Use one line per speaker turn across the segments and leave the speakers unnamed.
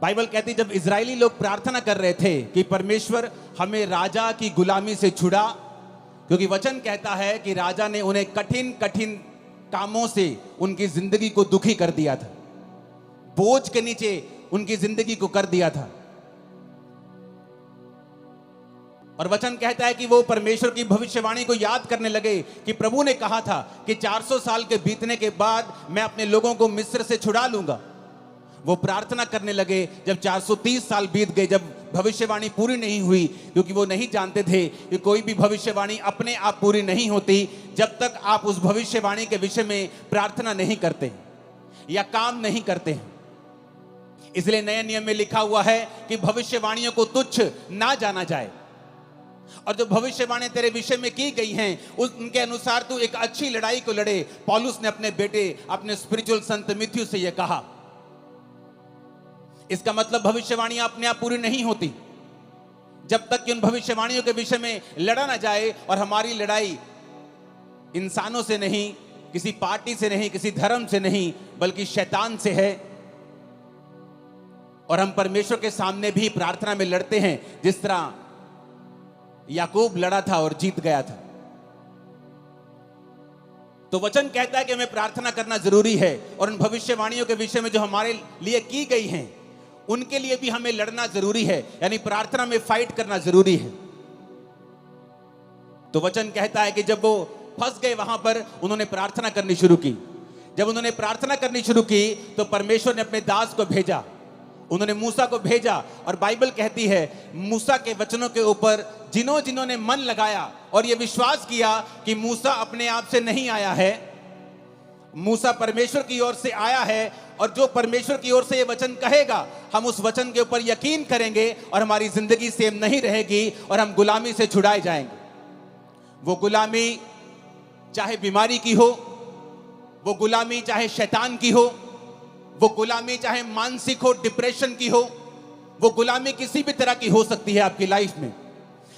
Bible कहती जब Israeli लोग प्रार्थना कर रहे थे कि परमेश्वर हमें राजा की गुलामी से छुड़ा, क्योंकि वचन कहता है कि राजा ने उन्हें कठिन कठिन कामों से उनकी जिंदगी को दुखी कर दिया था, बोझ के नीचे उनकी जिंदगी को कर दिया था। और वचन कहता है कि वो परमेश्वर की भविष्यवाणी को याद करने लगे कि प्रभु ने कहा था कि 400 साल के बीतने के बाद मैं अपने लोगों को मिस्र से छुड़ा लूंगा। वो प्रार्थना करने लगे जब 430 साल बीत गए, जब भविष्यवाणी पूरी नहीं हुई, क्योंकि वो नहीं जानते थे कि कोई भी भविष्यवाणी अपने आप पूरी नहीं होती जब तक आप उस भविष्यवाणी के विषय में प्रार्थना नहीं करते या काम नहीं करते हैं। इसलिए नए नियम में लिखा हुआ है कि भविष्यवाणियों को तुच्छ ना जाना जाए, और जो भविष्यवाणी तेरे विषय में की गई हैं उनके अनुसार तू एक अच्छी लड़ाई को लड़े। पौलुस ने अपने बेटे, अपने स्पिरिचुअल संत मिथ्यू से यह कहा। इसका मतलब भविष्यवाणियां अपने आप पूरी नहीं होती जब तक कि उन भविष्यवाणियों के विषय में लड़ा ना जाए। और हमारी लड़ाई इंसानों से नहीं, किसी पार्टी से नहीं, किसी धर्म से नहीं, बल्कि शैतान से है। और हम परमेश्वर के सामने भी प्रार्थना में लड़ते हैं, जिस तरह याकूब लड़ा था और जीत गया था। तो वचन कहता है कि हमें प्रार्थना करना जरूरी है, और उन भविष्यवाणियों के विषय में जो हमारे लिए की गई हैं उनके लिए भी हमें लड़ना जरूरी है, यानी प्रार्थना में फाइट करना जरूरी है। तो वचन कहता है कि जब वो फंस गए वहां पर, उन्होंने प्रार्थना करनी शुरू की। जब उन्होंने प्रार्थना करनी शुरू की तो परमेश्वर ने अपने दास को भेजा, उन्होंने मूसा को भेजा। और बाइबल कहती है मूसा के वचनों के ऊपर जिन्होंने मन लगाया और यह विश्वास किया कि मूसा अपने आप से नहीं आया है, मूसा परमेश्वर की ओर से आया है, और जो परमेश्वर की ओर से ये वचन कहेगा हम उस वचन के ऊपर यकीन करेंगे और हमारी जिंदगी सेम नहीं रहेगी और हम गुलामी से छुड़ाए जाएंगे। वो गुलामी चाहे बीमारी की हो, वो गुलामी चाहे शैतान की हो, वो गुलामी चाहे मानसिक हो, डिप्रेशन की हो, वो गुलामी किसी भी तरह की हो सकती है आपकी लाइफ में।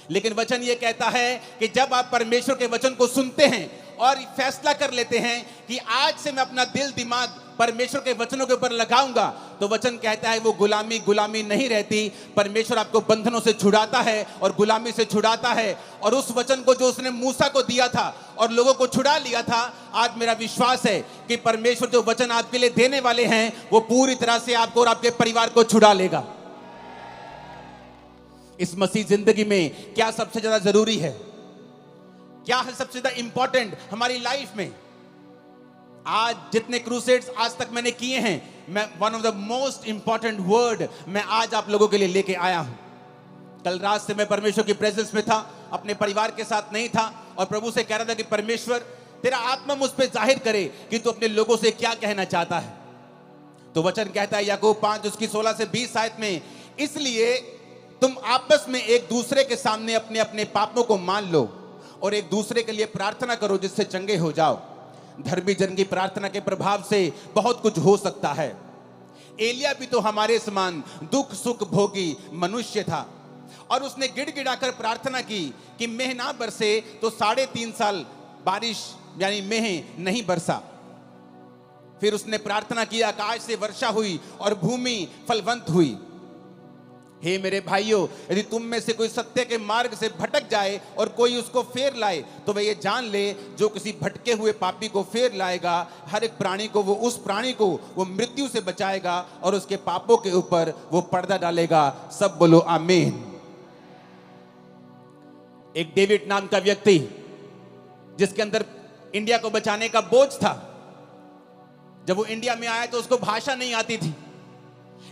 लेकिन वचन ये कहता है कि जब आप परमेश्वर के वचन को सुनते हैं और फैसला कर लेते हैं कि आज से मैं अपना दिल दिमाग परमेश्वर के वचनों के ऊपर लगाऊंगा, तो वचन कहता है वो गुलामी नहीं रहती। परमेश्वर आपको बंधनों से छुड़ाता है और गुलामी से छुड़ाता है। और उस वचन को जो उसने मूसा को दिया था और लोगों को छुड़ा लिया था, आज मेरा विश्वास है कि परमेश्वर जो वचन आपके लिए देने वाले हैं वो पूरी तरह से आपको और आपके परिवार को छुड़ा लेगा। इस मसीह जिंदगी में क्या सबसे ज्यादा जरूरी है, क्या है सबसे ज्यादा इंपॉर्टेंट हमारी लाइफ में? आज जितने क्रूसेड्स आज तक मैंने किए हैं, मैं one of the most important word मैं आज आप लोगों के लिए लेके आया हूं। कल रात से मैं परमेश्वर की प्रेजेंस में था, अपने परिवार के साथ नहीं था, और प्रभु से कह रहा था कि परमेश्वर तेरा आत्मा मुझ पे जाहिर करे कि तू अपने लोगों से क्या कहना चाहता है। तो वचन कहता है याकूब 5 उसकी 16 से 20 आयत में, इसलिए तुम आपस में एक दूसरे के सामने अपने अपने पापों को मान लो और एक दूसरे के लिए प्रार्थना करो जिससे चंगे हो जाओ। धर्मी जन की प्रार्थना के प्रभाव से बहुत कुछ हो सकता है। एलिया भी तो हमारे समान दुख सुख भोगी मनुष्य था, और उसने गिड़गिड़ाकर प्रार्थना की कि मेह ना बरसे, तो 3.5 साल बारिश यानी मेह नहीं बरसा। फिर उसने प्रार्थना की, आकाश से वर्षा हुई और भूमि फलवंत हुई। हे मेरे भाइयों, यदि तुम में से कोई सत्य के मार्ग से भटक जाए और कोई उसको फेर लाए, तो वह ये जान ले जो किसी भटके हुए पापी को फेर लाएगा, हर एक प्राणी को उस प्राणी को वो मृत्यु से बचाएगा और उसके पापों के ऊपर वो पर्दा डालेगा। सब बोलो आमीन। एक डेविड नाम का व्यक्ति जिसके अंदर इंडिया को बचाने का बोझ था, जब वो इंडिया में आया तो उसको भाषा नहीं आती थी,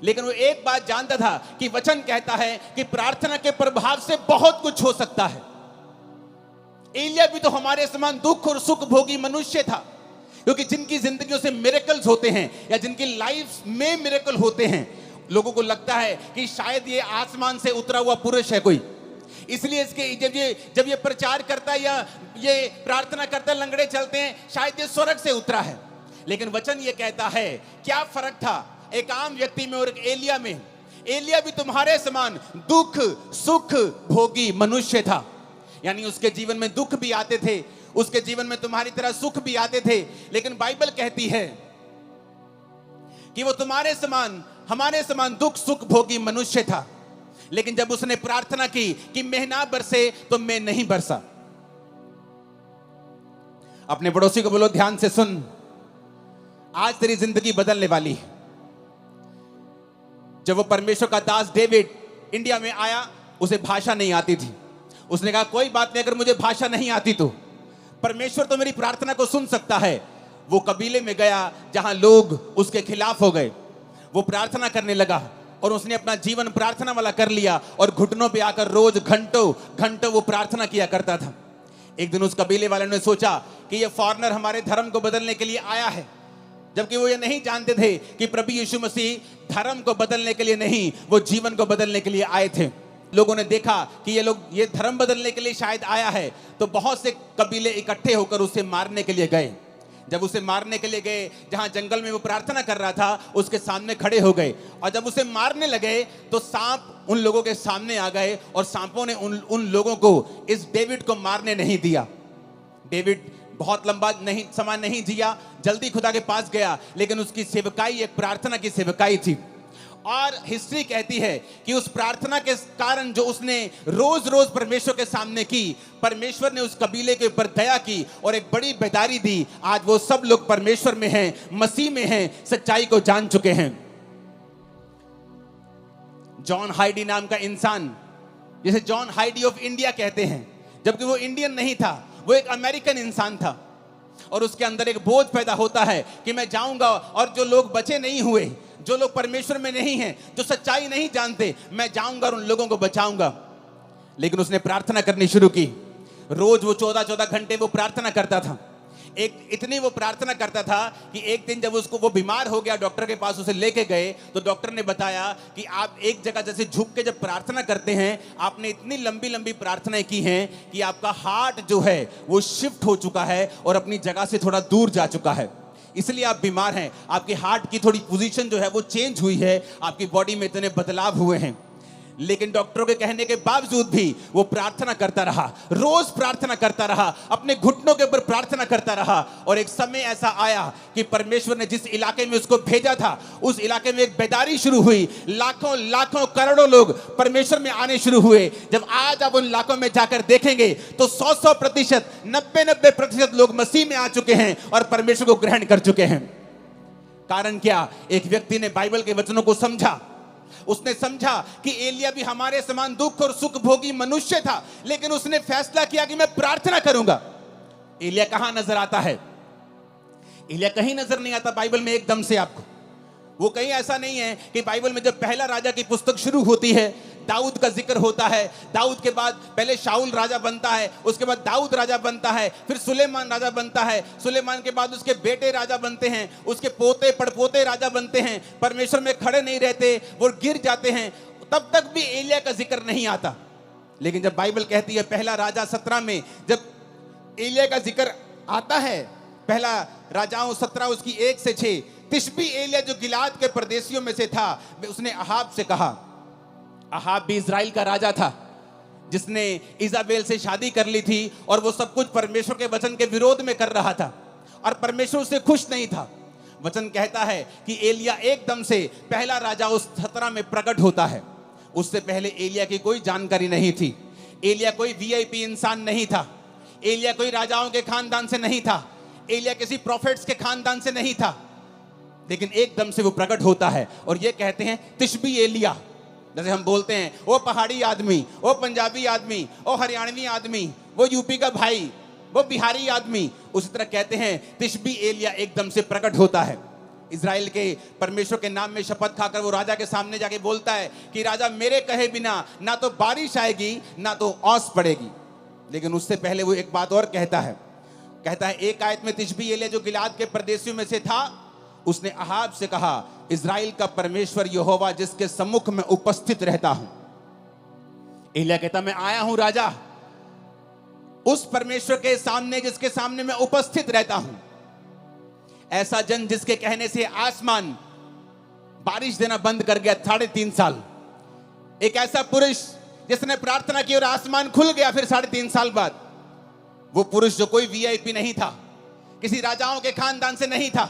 लेकिन वो एक बात जानता था कि वचन कहता है कि प्रार्थना के प्रभाव से बहुत कुछ हो सकता है। एलिया भी तो हमारे समान दुख और सुख भोगी मनुष्य था, क्योंकि जिनकी जिंदगियों से मिरेकल्स होते हैं या जिनकी लाइफ में मिरेकल होते हैं, लोगों को लगता है कि शायद ये आसमान से उतरा हुआ पुरुष है कोई, इसलिए इसके जब ये प्रचार करता है या ये प्रार्थना करता है, लंगड़े चलते हैं, शायद ये स्वर्ग से उतरा है। लेकिन वचन ये कहता है, क्या फर्क था एक आम व्यक्ति में और एक एलिया में? एलिया भी तुम्हारे समान दुख सुख भोगी मनुष्य था, यानी उसके जीवन में दुख भी आते थे, उसके जीवन में तुम्हारी तरह सुख भी आते थे, लेकिन बाइबल कहती है कि वो तुम्हारे समान हमारे समान दुख सुख भोगी मनुष्य था, लेकिन जब उसने प्रार्थना की कि मैं ना बरसे तो मैं नहीं बरसा। अपने पड़ोसी को बोलो, ध्यान से सुन, आज तेरी जिंदगी बदलने वाली है। जब वो परमेश्वर का दास डेविड इंडिया में आया, उसे भाषा नहीं आती थी। उसने कहा कोई बात नहीं, अगर मुझे भाषा नहीं आती तो परमेश्वर तो मेरी प्रार्थना को सुन सकता है। वो कबीले में गया जहां लोग उसके खिलाफ हो गए। वो प्रार्थना करने लगा और उसने अपना जीवन प्रार्थना वाला कर लिया और घुटनों पे आकर रोज घंटों घंटों वो प्रार्थना किया करता था। एक दिन उस कबीले वाले ने सोचा कि ये फॉरेनर हमारे धर्म को बदलने के लिए आया है, जबकि वो ये नहीं जानते थे कि प्रभु यीशु मसीह धर्म को बदलने के लिए नहीं, वो जीवन को बदलने के लिए आए थे। लोगों ने देखा कि ये धर्म बदलने के लिए शायद आया है, तो बहुत से कबीले इकट्ठे होकर उसे मारने के लिए गए। जब उसे मारने के लिए गए, जहां जंगल में वो प्रार्थना कर रहा था, उसके सामने खड़े हो गए और जब उसे मारने लगे तो सांप उन लोगों के सामने आ गए और सांपों ने उन लोगों को इस डेविड को मारने नहीं दिया। डेविड बहुत लंबा समय नहीं जिया, जल्दी खुदा के पास गया, लेकिन उसकी सेवकाई एक प्रार्थना की सेवकाई थी। और हिस्ट्री कहती है कि उस प्रार्थना के कारण जो उसने रोज रोज परमेश्वर के सामने की, परमेश्वर ने उस कबीले के ऊपर दया की और एक बड़ी बेदारी दी। आज वो सब लोग परमेश्वर में हैं, मसीह में हैं, सच्चाई को जान चुके हैं। जॉन हाइडी नाम का इंसान, जिसे जॉन हाइडी ऑफ इंडिया कहते हैं, जबकि वो इंडियन नहीं था, वो एक अमेरिकन इंसान था। और उसके अंदर एक बोझ पैदा होता है कि मैं जाऊंगा और जो लोग बचे नहीं हुए, जो लोग परमेश्वर में नहीं हैं, जो सच्चाई नहीं जानते, मैं जाऊंगा और उन लोगों को बचाऊंगा। लेकिन उसने प्रार्थना करनी शुरू की। रोज वो 14-14 घंटे वो प्रार्थना करता था। इतनी वो प्रार्थना करता था कि एक दिन जब वो बीमार हो गया, डॉक्टर के पास उसे लेके गए तो डॉक्टर ने बताया कि आप एक जगह जैसे झुक के जब प्रार्थना करते हैं, आपने इतनी लंबी लंबी प्रार्थनाएं की हैं कि आपका हार्ट जो है वो शिफ्ट हो चुका है और अपनी जगह से थोड़ा दूर जा चुका है, इसलिए आप बीमार हैं। आपके हार्ट की थोड़ी पोजीशन जो है वो चेंज हुई है, आपकी बॉडी में इतने बदलाव हुए हैं। लेकिन डॉक्टरों के कहने के बावजूद भी वो प्रार्थना करता रहा, रोज प्रार्थना करता रहा, अपने घुटनों के ऊपर प्रार्थना करता रहा। और एक समय ऐसा आया कि परमेश्वर ने जिस इलाके में उसको भेजा था, उस इलाके में एक बेदारी शुरू हुई। लाखों लाखों करोड़ों लोग परमेश्वर में आने शुरू हुए। जब आज आप उन इलाकों में जाकर देखेंगे तो 100%, 90% लोग मसीह में आ चुके हैं और परमेश्वर को ग्रहण कर चुके हैं। कारण क्या? एक व्यक्ति ने बाइबल के वचनों को समझा। उसने समझा कि एलिया भी हमारे समान दुख और सुख भोगी मनुष्य था, लेकिन उसने फैसला किया कि मैं प्रार्थना करूंगा। एलिया कहां नजर आता है? एलिया कहीं नजर नहीं आता बाइबल में एकदम से आपको। वो कहीं ऐसा नहीं है कि बाइबल में जब पहला राजा की पुस्तक शुरू होती है, दाऊद का जिक्र होता है। दाऊद के बाद पहले शाऊल राजा बनता है, उसके बाद दाऊद राजा बनता है, फिर सुलेमान राजा बनता है, सुलेमान के बाद उसके बेटे राजा बनते हैं, उसके पोते पड़पोते राजा बनते हैं। परमेश्वर में खड़े नहीं रहते, वो गिर जाते हैं। तब तक भी एलिया का जिक्र नहीं आता। लेकिन जब बाइबल कहती है पहला राजा 17 में जब एलिया का जिक्र आता है, पहला राजाओं 17 उसकी 1 से 6, तिशबी एलिया जो गिलाद के परदेशियों में से था, उसने अहाब से कहा। अहाब भी इजराइल का राजा था जिसने इजाबेल से शादी कर ली थी और वो सब कुछ परमेश्वर के वचन के विरोध में कर रहा था और परमेश्वर उससे खुश नहीं था। वचन कहता है कि एलिया एकदम से पहला राजा उस 17 में प्रकट होता है। उससे पहले एलिया की कोई जानकारी नहीं थी। एलिया कोई वीआईपी इंसान नहीं था। एलिया कोई राजाओं के खानदान से नहीं था। एलिया किसी प्रॉफिट्स के खानदान से नहीं था। लेकिन एकदम से वो प्रकट होता है और ये कहते हैं तिशबी एलिया। जैसे हम बोलते हैं वो पहाड़ी आदमी, वो पंजाबी आदमी, वो हरियाणवी आदमी, वो यूपी का भाई, वो बिहारी आदमी, उसी तरह कहते हैं तिशबी एलिया एकदम से प्रकट होता है। इजराइल के परमेश्वर के नाम में शपथ खाकर वो राजा के सामने जाके बोलता है कि राजा मेरे कहे बिना ना तो बारिश आएगी ना तो ओस पड़ेगी। लेकिन उससे पहले वो एक बात और कहता है एक आयत में तिशबी एलिया जो गिलाद के परदेशियों में से था, उसने अहाब से कहा इजराइल का परमेश्वर यहोवा जिसके सम्मुख में उपस्थित रहता हूं। एलिया कहता मैं आया हूं राजा उस परमेश्वर के सामने जिसके सामने मैं उपस्थित रहता हूं। ऐसा जन जिसके कहने से आसमान बारिश देना बंद कर गया 3.5 साल। एक ऐसा पुरुष जिसने प्रार्थना की और आसमान खुल गया फिर 3.5 साल बाद। वो पुरुष जो कोई वीआईपी नहीं था, किसी राजाओं के खानदान से नहीं था,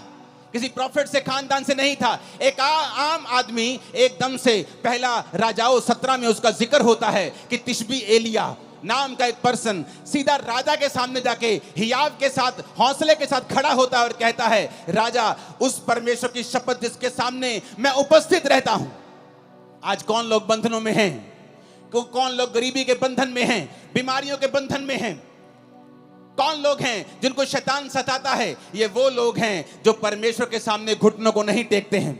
किसी प्रॉफिट से खानदान से नहीं था। एक आम आदमी एकदम से पहला राजाओं 17 में उसका जिक्र होता है कि तिशबी एलिया नाम का एक पर्सन सीधा राजा के सामने जाके हियाव के साथ हौसले के साथ खड़ा होता है और कहता है, राजा उस परमेश्वर की शपथ जिसके सामने मैं उपस्थित रहता हूं। आज कौन लोग बंधनों में हैं? कौन लोग गरीबी के बंधन में हैं, बीमारियों के बंधन में हैं? कौन लोग हैं जिनको शैतान सताता है? ये वो लोग हैं जो परमेश्वर के सामने घुटनों को नहीं टेकते हैं,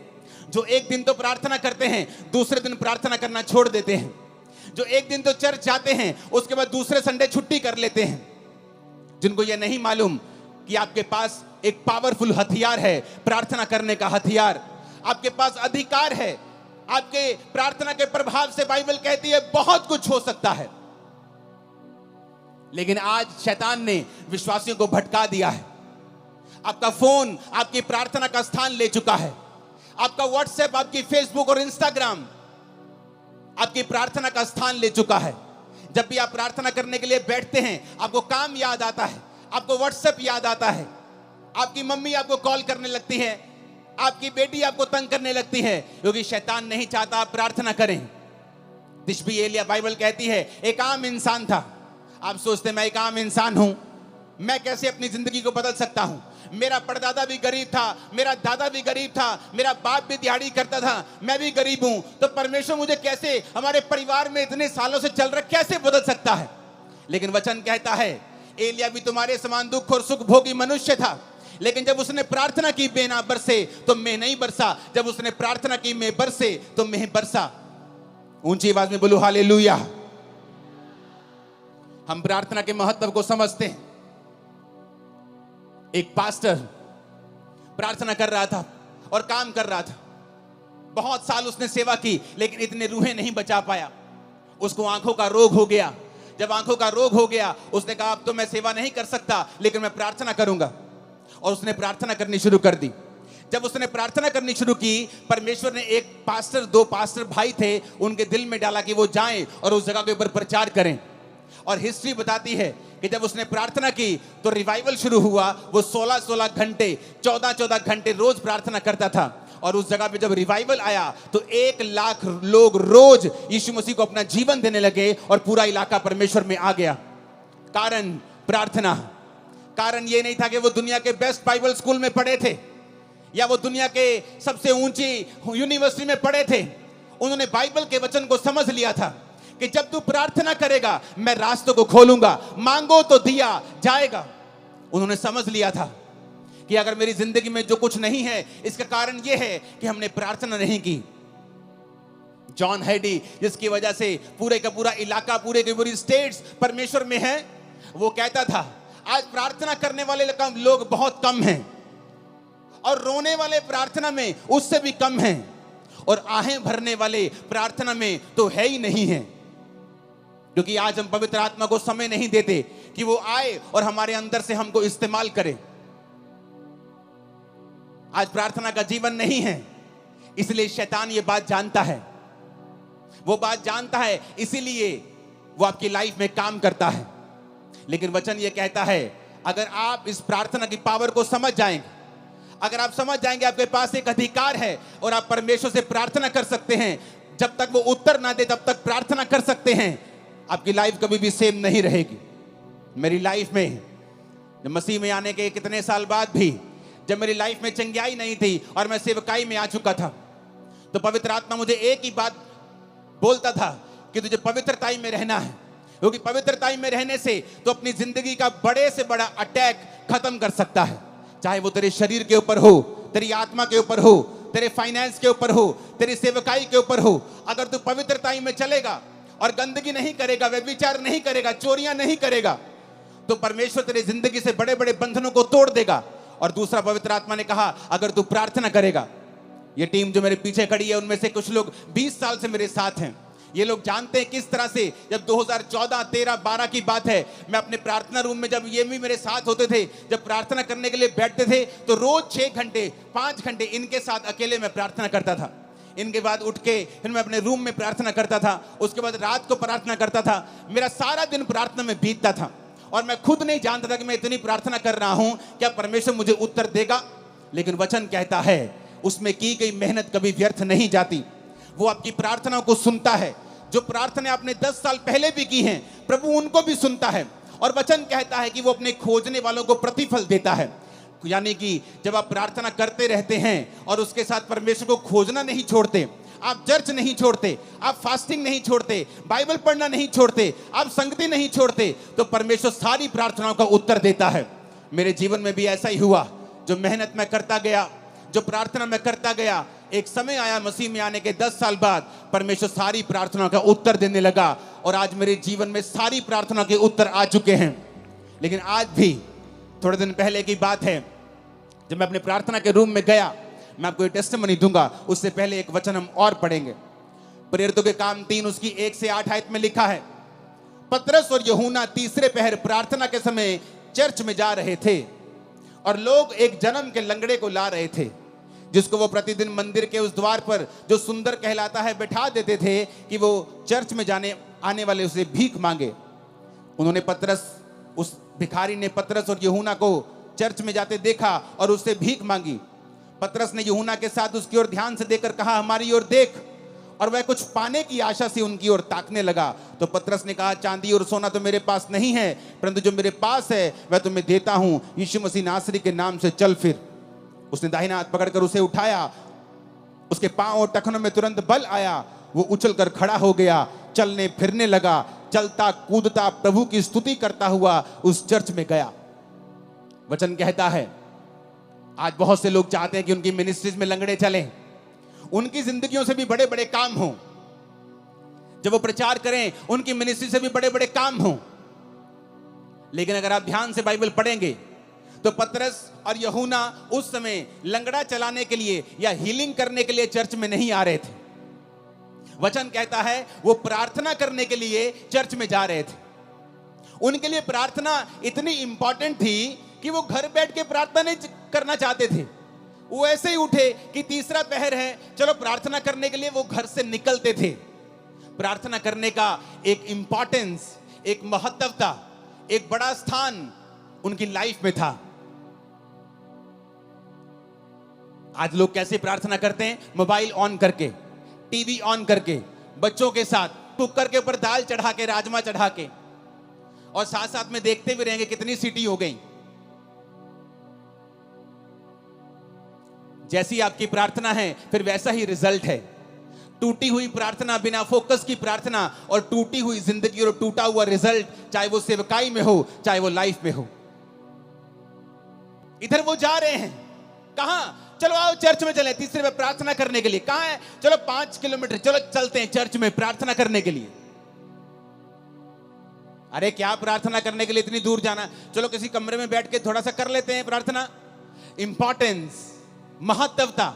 जो एक दिन तो प्रार्थना करते हैं, दूसरे दिन प्रार्थना करना छोड़ देते हैं, जो एक दिन तो चर्च जाते हैं, उसके बाद दूसरे संडे छुट्टी कर लेते हैं, जिनको ये नहीं मालूम कि आपके पास एक पावरफुल हथियार है, प्रार्थना करने का हथियार। आपके पास अधिकार है, आपके प्रार्थना के प्रभाव से बाइबल कहती है बहुत कुछ हो सकता है। लेकिन आज शैतान ने विश्वासियों को भटका दिया है। आपका फोन आपकी प्रार्थना का स्थान ले चुका है। आपका व्हाट्सएप, आपकी फेसबुक और इंस्टाग्राम आपकी प्रार्थना का स्थान ले चुका है। जब भी आप प्रार्थना करने के लिए बैठते हैं, आपको काम याद आता है, आपको व्हाट्सएप याद आता है, आपकी मम्मी आपको कॉल करने लगती है, आपकी बेटी आपको तंग करने लगती है, क्योंकि शैतान नहीं चाहता आप प्रार्थना करें। तिशबी एलिया बाइबल कहती है एक आम इंसान था। आप सोचते हैं मैं एक आम इंसान हूं, मैं कैसे अपनी जिंदगी को बदल सकता हूं? मेरा परदादा भी गरीब था, मेरा दादा भी गरीब था, मेरा बाप भी दिहाड़ी करता था, मैं भी गरीब हूं, तो परमेश्वर मुझे कैसे, हमारे परिवार में इतने सालों से चल रहा, कैसे बदल सकता है? लेकिन वचन कहता है एलिया भी तुम्हारे समान दुख और सुख भोगी मनुष्य था, लेकिन जब उसने प्रार्थना की बेना बरसे तो मैं नहीं बरसा, जब उसने प्रार्थना की मैं बरसे तो मैं बरसा। ऊंची आवाज में बोलो हालेलुया। हम प्रार्थना के महत्व को समझते हैं। एक पास्टर प्रार्थना कर रहा था और काम कर रहा था। बहुत साल उसने सेवा की, लेकिन इतने रूहें नहीं बचा पाया। उसको आंखों का रोग हो गया। जब आंखों का रोग हो गया, उसने कहा अब तो मैं सेवा नहीं कर सकता, लेकिन मैं प्रार्थना करूंगा। और उसने प्रार्थना करनी शुरू कर दी। जब उसने प्रार्थना करनी शुरू की, परमेश्वर ने एक पास्टर, 2 पास्टर भाई थे, उनके दिल में डाला कि वो जाएं और उस जगह के ऊपर प्रचार करें। और हिस्ट्री बताती है कि जब उसने प्रार्थना की तो रिवाइवल शुरू हुआ। वो 16-16 घंटे, 14-14 घंटे रोज प्रार्थना करता था। और उस जगह पे जब रिवाइवल आया तो 1 लाख लोग रोज यीशु मसीह को अपना जीवन देने लगे और पूरा इलाका परमेश्वर में आ गया। कारण प्रार्थना। कारण ये नहीं था कि वो दुनिया के बेस्ट बाइबल स्कूल में पढ़े थे या वो दुनिया के सबसे ऊंची यूनिवर्सिटी में पढ़े थे। उन्होंने बाइबल के वचन को समझ लिया था कि जब तू प्रार्थना करेगा मैं रास्तों को खोलूंगा, मांगो तो दिया जाएगा। उन्होंने समझ लिया था कि अगर मेरी जिंदगी में जो कुछ नहीं है, इसका कारण यह है कि हमने प्रार्थना नहीं की। जॉन हैडी, जिसकी वजह से पूरे का पूरा इलाका, पूरे की पूरी स्टेट्स परमेश्वर में है, वो कहता था आज प्रार्थना करने वाले लोग बहुत कम हैं और रोने वाले प्रार्थना में उससे भी कम हैं और आहें भरने वाले प्रार्थना में तो है ही नहीं है। क्योंकि आज हम पवित्र आत्मा को समय नहीं देते कि वो आए और हमारे अंदर से हमको इस्तेमाल करे। आज प्रार्थना का जीवन नहीं है, इसलिए शैतान ये बात जानता है। वो बात जानता है, इसीलिए वो आपकी लाइफ में काम करता है। लेकिन वचन ये कहता है अगर आप इस प्रार्थना की पावर को समझ जाएंगे, अगर आप समझ जाएंगे आपके पास एक अधिकार है और आप परमेश्वर से प्रार्थना कर सकते हैं, जब तक वो उत्तर ना दे तब तक प्रार्थना कर सकते हैं, आपकी लाइफ कभी भी सेम नहीं रहेगी। मेरी लाइफ में जब मसीह में आने के कितने साल बाद भी जब मेरी लाइफ में चंगियाई नहीं थी और मैं सेवकाई में आ चुका था, तो पवित्र आत्मा मुझे एक ही बात बोलता था कि तुझे पवित्रताई में रहना है, क्योंकि पवित्रताई में रहने से तो अपनी जिंदगी का बड़े से बड़ा अटैक खत्म कर सकता है। चाहे वो तेरे शरीर के ऊपर हो, तेरी आत्मा के ऊपर हो, तेरे फाइनेंस के ऊपर हो, तेरी सेवकाई के ऊपर हो। अगर तू पवित्रताई में चलेगा और गंदगी नहीं करेगा, व्यभिचार नहीं करेगा, चोरियां नहीं करेगा, तो परमेश्वर तेरी जिंदगी से बड़े बड़े बंधनों को तोड़ देगा। और दूसरा, पवित्र आत्मा ने कहा अगर तू प्रार्थना करेगा। ये टीम जो मेरे पीछे खड़ी है, उनमें से कुछ लोग 20 साल से मेरे साथ हैं। ये लोग जानते हैं किस तरह से, जब 2014, 13, 12 की बात है, मैं अपने प्रार्थना रूम में, जब ये भी मेरे साथ होते थे, जब प्रार्थना करने के लिए बैठते थे, तो रोज 6 घंटे 5 घंटे इनके साथ अकेले मैं प्रार्थना करता था। इनके बाद उठ के फिर मैं अपने रूम में प्रार्थना करता था, उसके बाद रात को प्रार्थना करता था। मेरा सारा दिन प्रार्थना में बीतता था और मैं खुद नहीं जानता था कि मैं इतनी प्रार्थना कर रहा हूं, क्या परमेश्वर मुझे उत्तर देगा, लेकिन वचन कहता है उसमें की गई मेहनत कभी व्यर्थ नहीं जाती। वो आपकी प्रार्थनाओं को सुनता है। जो प्रार्थना आपने 10 साल पहले भी की हैं, प्रभु उनको भी सुनता है। और वचन कहता है कि वो अपने खोजने वालों को प्रतिफल देता है। यानी कि जब आप प्रार्थना करते रहते हैं और उसके साथ परमेश्वर को खोजना नहीं छोड़ते, आप चर्च नहीं छोड़ते, आप फास्टिंग नहीं छोड़ते, बाइबल पढ़ना नहीं छोड़ते, आप संगति नहीं छोड़ते, तो परमेश्वर सारी प्रार्थनाओं का उत्तर देता है। मेरे जीवन में भी ऐसा ही हुआ। जो मेहनत मैं करता गया, जो प्रार्थना मैं करता गया, एक समय आया मसीह में आने के 10 साल बाद परमेश्वर सारी प्रार्थनाओं का उत्तर देने लगा। और आज मेरे जीवन में सारी प्रार्थना के उत्तर आ चुके हैं। लेकिन आज भी थोड़े दिन पहले की बात है, जब मैं अपने प्रार्थना के रूम में गया, मैं आपको टेस्टिमनी दूंगा, उससे पहले एक वचन हम और पढ़ेंगे। प्रेरितों के काम 3 उसकी 1 से 8 आयत में लिखा है, पतरस और यूहन्ना तीसरे पहर प्रार्थना के समय चर्च में जा रहे थे और लोग एक जन्म के लंगड़े को ला रहे थे, जिसको वो प्रतिदिन मंदिर के उस द्वार पर जो सुंदर कहलाता है बैठा देते थे कि वो चर्च में आने वाले उसे भीख मांगे। उस भिखारी ने पतरस और यूहन्ना को चर्च में जाते देखा और उससे भीख मांगी। पतरस ने यूहन्ना के साथ उसकी ओर ध्यान से देखकर कहा, हमारी ओर देख। और वह कुछ पाने की आशा से उनकी ओर ताकने लगा। तो पतरस ने कहा, चांदी और सोना तो मेरे पास नहीं है, परंतु जो मेरे पास है वह तुम्हें देता हूं। यीशु मसीह नासरी के नाम से चल फिर। उसने दाहिना हाथ पकड़कर उसे उठाया। उसके पांव और टखनों में तुरंत बल आया। वो उछलकर खड़ा हो गया, चलने फिरने लगा, चलता कूदता प्रभु की स्तुति करता हुआ उस चर्च में गया। वचन कहता है आज बहुत से लोग चाहते हैं कि उनकी मिनिस्ट्रीज में लंगड़े चलें, उनकी जिंदगियों से भी बड़े बड़े काम हों। जब वो प्रचार करें, उनकी मिनिस्ट्री से भी बड़े बड़े काम हों। लेकिन अगर आप ध्यान से बाइबल पढ़ेंगे तो पतरस और यूहन्ना उस समय लंगड़ा चलाने के लिए या हीलिंग करने के लिए चर्च में नहीं आ रहे थे। वचन कहता है वो प्रार्थना करने के लिए चर्च में जा रहे थे। उनके लिए प्रार्थना इतनी इंपॉर्टेंट थी कि वो घर बैठ के प्रार्थना नहीं करना चाहते थे। वो ऐसे ही उठे कि तीसरा पहर है, चलो प्रार्थना करने के लिए वो घर से निकलते थे। प्रार्थना करने का एक इंपॉर्टेंस, एक महत्वता, एक बड़ा स्थान उनकी लाइफ में था। आज लोग कैसे प्रार्थना करते हैं? मोबाइल ऑन करके, टीवी ऑन करके, बच्चों के साथ कुकर के ऊपर दाल चढ़ा के, राजमा चढ़ा के, और साथ साथ में देखते भी रहेंगे कितनी सीटी हो गई। जैसी आपकी प्रार्थना है फिर वैसा ही रिजल्ट है। टूटी हुई प्रार्थना, बिना फोकस की प्रार्थना और टूटी हुई जिंदगी और टूटा हुआ रिजल्ट, चाहे वो सेवकाई में हो चाहे वो लाइफ में हो। इधर वो जा रहे हैं, कहां? चलो आओ चर्च में चले, तीसरे में प्रार्थना करने के लिए। कहां है? चलो 5 किलोमीटर, चलो चलते हैं चर्च में प्रार्थना करने के लिए। अरे क्या प्रार्थना करने के लिए इतनी दूर जाना? चलो किसी कमरे में बैठ के थोड़ा सा कर लेते हैं प्रार्थना। इंपॉर्टेंस, महत्वता,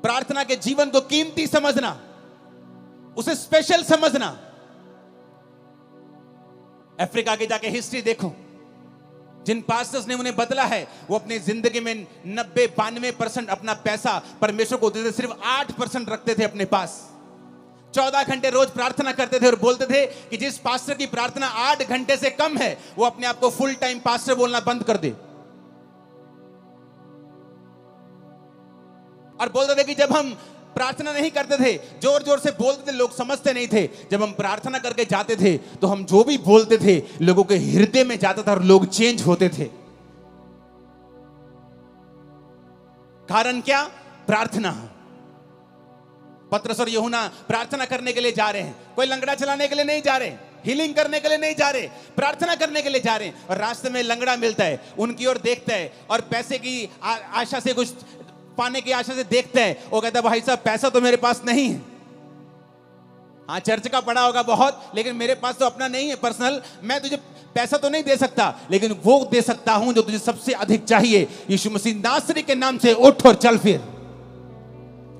प्रार्थना के जीवन को कीमती समझना, उसे स्पेशल समझना। अफ्रीका के जाके हिस्ट्री देखो, जिन पास्टर्स ने उन्हें बदला है वो अपनी जिंदगी में 90-92% अपना पैसा परमेश्वर को देते थे, सिर्फ 8% रखते थे अपने पास। 14 घंटे रोज प्रार्थना करते थे और बोलते थे कि जिस पास्टर की प्रार्थना 8 घंटे से कम है वो अपने आप को फुल टाइम पास्टर बोलना बंद कर दे। और बोलते थे कि जब हम प्रार्थना नहीं करते थे, जोर जोर से बोलते थे, लोग समझते नहीं थे। जब हम प्रार्थना करके जाते थे तो हम जो भी बोलते थे लोगों के हृदय में जाता था और लोग चेंज होते थे। कारण क्या? प्रार्थना। पतरस और यूहन्ना प्रार्थना करने के लिए जा रहे हैं। कोई लंगड़ा चलाने के लिए नहीं जा रहे, हीलिंग करने के लिए नहीं जा रहे, प्रार्थना करने के लिए जा रहे हैं। और रास्ते में लंगड़ा मिलता है, उनकी ओर देखता है और पैसे की आशा से, कुछ पाने की आशा से देखता है। वो कहता है भाई साहब पैसा तो मेरे पास नहीं है, हाँ चर्च का पड़ा होगा बहुत, लेकिन मेरे पास तो अपना नहीं है पर्सनल, मैं तुझे पैसा तो नहीं दे सकता, लेकिन वो दे सकता हूं जो तुझे सबसे अधिक चाहिए। यीशु मसीह नासरी के नाम से उठ और चल फिर।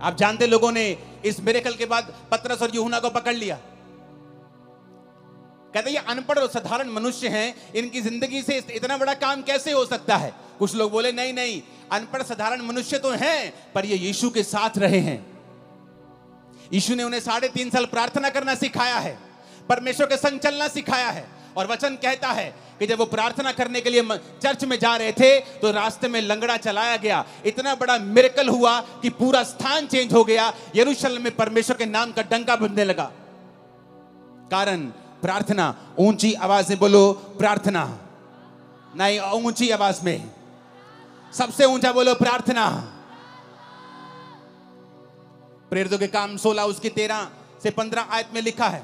आप जानते लोगों ने इस मिरेकल के बाद पतरस और यूहन्ना को पकड़ लिया। कहते ये अनपढ़ और साधारण मनुष्य हैं, इनकी जिंदगी से इतना बड़ा काम कैसे हो सकता है? कुछ लोग बोले नहीं नहीं, अनपढ़ साधारण मनुष्य तो हैं पर ये यीशु के साथ रहे हैं। यीशु ने उन्हें 3.5 साल प्रार्थना करना सिखाया है, परमेश्वर के संग चलना सिखाया है, और वचन कहता है कि जब वो प्रार्थना करने के लिए चर्च में जा रहे थे तो रास्ते में लंगड़ा चलाया गया। इतना बड़ा मिरेकल हुआ कि पूरा स्थान चेंज हो गया। यरूशलेम में परमेश्वर के नाम का डंका बजने लगा। कारण प्रार्थना। ऊंची आवाज में बोलो प्रार्थना। नहीं, ऊंची आवाज में, सबसे ऊंचा बोलो प्रार्थना। प्रेरितों के काम 16 उसकी 13 से 15 आयत में लिखा है,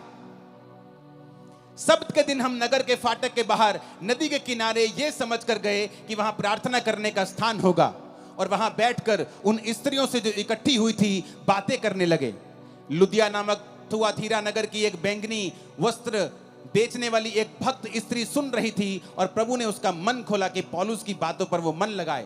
सब्त के दिन हम नगर के फाटक के बाहर नदी के किनारे ये समझ कर गए कि वहां प्रार्थना करने का स्थान होगा, और वहां बैठकर उन स्त्रियों से जो इकट्ठी हुई थी बातें करने लगे। लुदिया नामक थुआतीरा नगर की एक बैंगनी वस्त्र बेचने वाली एक भक्त स्त्री सुन रही थी और प्रभु ने उसका मन खोला कि पौलुस की बातों पर वो मन लगाए।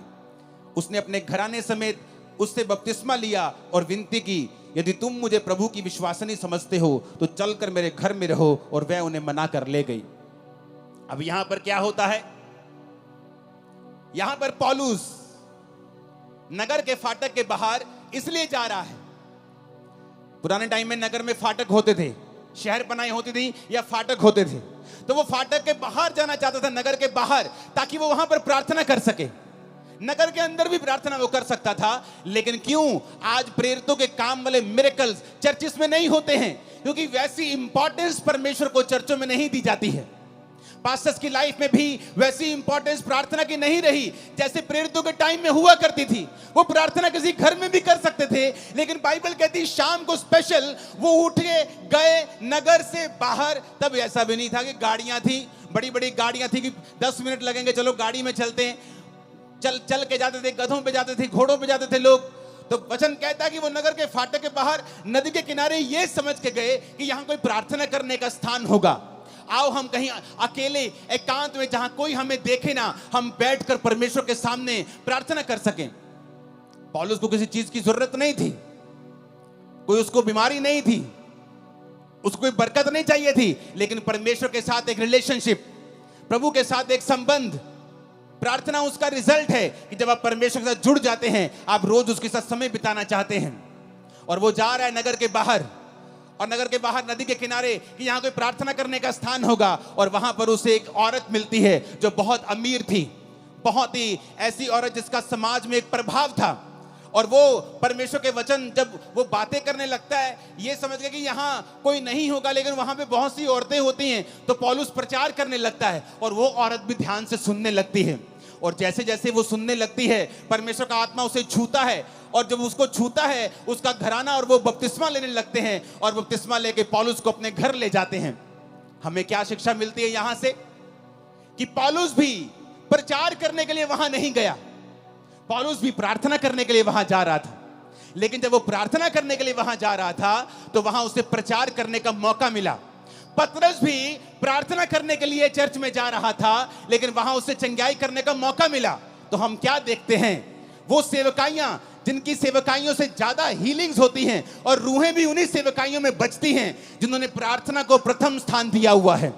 उसने अपने घराने समेत उससे बपतिस्मा लिया और विनती की, यदि तुम मुझे प्रभु की विश्वासनी समझते हो तो चलकर मेरे घर में रहो, और वह उन्हें मना कर ले गई। अब यहां पर क्या होता है? यहां पर पौलुस नगर के फाटक के बाहर इसलिए जा रहा है। पुराने टाइम में नगर में फाटक होते थे, शहर बनाई होती थी या फाटक होते थे, तो वो फाटक के बाहर जाना चाहता था, नगर के बाहर, ताकि वो वहां पर प्रार्थना कर सके। नगर के अंदर भी प्रार्थना वो कर सकता था, लेकिन क्यों आज प्रेरितों के काम वाले मिरेकल्स चर्चिस में नहीं होते हैं? क्योंकि वैसी इंपॉर्टेंस परमेश्वर को चर्चों में नहीं दी जाती है। पास्टर्स की लाइफ में भी वैसी इंपॉर्टेंस प्रार्थना की नहीं रही जैसे प्रेरितों के टाइम में हुआ करती थी। वो प्रार्थना किसी घर में भी कर सकते थे, लेकिन बाइबल कहती शाम को स्पेशल वो उठ के गए नगर से बाहर। तब ऐसा भी नहीं था कि गाड़ियां थी, बड़ी बड़ी गाड़ियां थी कि 10 मिनट लगेंगे, चलो गाड़ी में चलते हैं। चल के जाते थे, गधों पे जाते थे, घोड़ों पे जाते थे लोग। तो वचन कहता है कि वो नगर के फाटक के बाहर नदी के किनारे ये समझ के गए कि यहां कोई प्रार्थना करने का स्थान होगा। आओ हम कहीं अकेले एकांत में, जहां कोई हमें देखे ना, हम बैठकर परमेश्वर के सामने प्रार्थना कर सकें। पौलुस को किसी चीज की जरूरत नहीं थी, कोई उसको बीमारी नहीं थी, उसको कोई बरकत नहीं चाहिए थी, लेकिन परमेश्वर के साथ एक रिलेशनशिप, प्रभु के साथ एक संबंध। प्रार्थना उसका रिजल्ट है कि जब आप परमेश्वर के साथ जुड़ जाते हैं, आप रोज उसके साथ समय बिताना चाहते हैं। और वो जा रहा है नगर के बाहर, और नगर के बाहर नदी के किनारे कि यहां कोई प्रार्थना करने का स्थान होगा। और वहां पर उसे एक औरत मिलती है जो बहुत अमीर थी, बहुत ही ऐसी औरत जिसका समाज में एक प्रभाव था। और वो परमेश्वर के वचन जब वो बातें करने लगता है, ये समझ गया कि यहाँ कोई नहीं होगा, लेकिन वहां पे बहुत सी औरतें होती हैं। तो पौलुस प्रचार करने लगता है और वो औरत भी ध्यान से सुनने लगती है। और जैसे जैसे वो सुनने लगती है, परमेश्वर का आत्मा उसे छूता है, और जब उसको छूता है उसका घराना और वो बपतिस्मा लेने लगते हैं, और बपतिस्मा लेके पौलुस को अपने घर ले जाते हैं। हमें क्या शिक्षा मिलती है यहां से? कि पौलुस भी प्रचार करने के लिए वहां नहीं गया, पौलुस भी प्रार्थना करने के लिए वहां जा रहा था। लेकिन जब वो प्रार्थना करने के लिए वहां जा रहा था तो वहां उसे प्रचार करने का मौका मिला। पतरस भी प्रार्थना करने के लिए चर्च में जा रहा था, लेकिन वहां उसे चंगाई करने का मौका मिला। तो हम क्या देखते हैं? वो सेवकाइयां जिनकी सेवकाइयों से ज्यादा हीलिंग्स होती हैं, और रूहें भी उन्हीं सेवकाइयों में बचती हैं जिन्होंने प्रार्थना को प्रथम स्थान दिया हुआ है,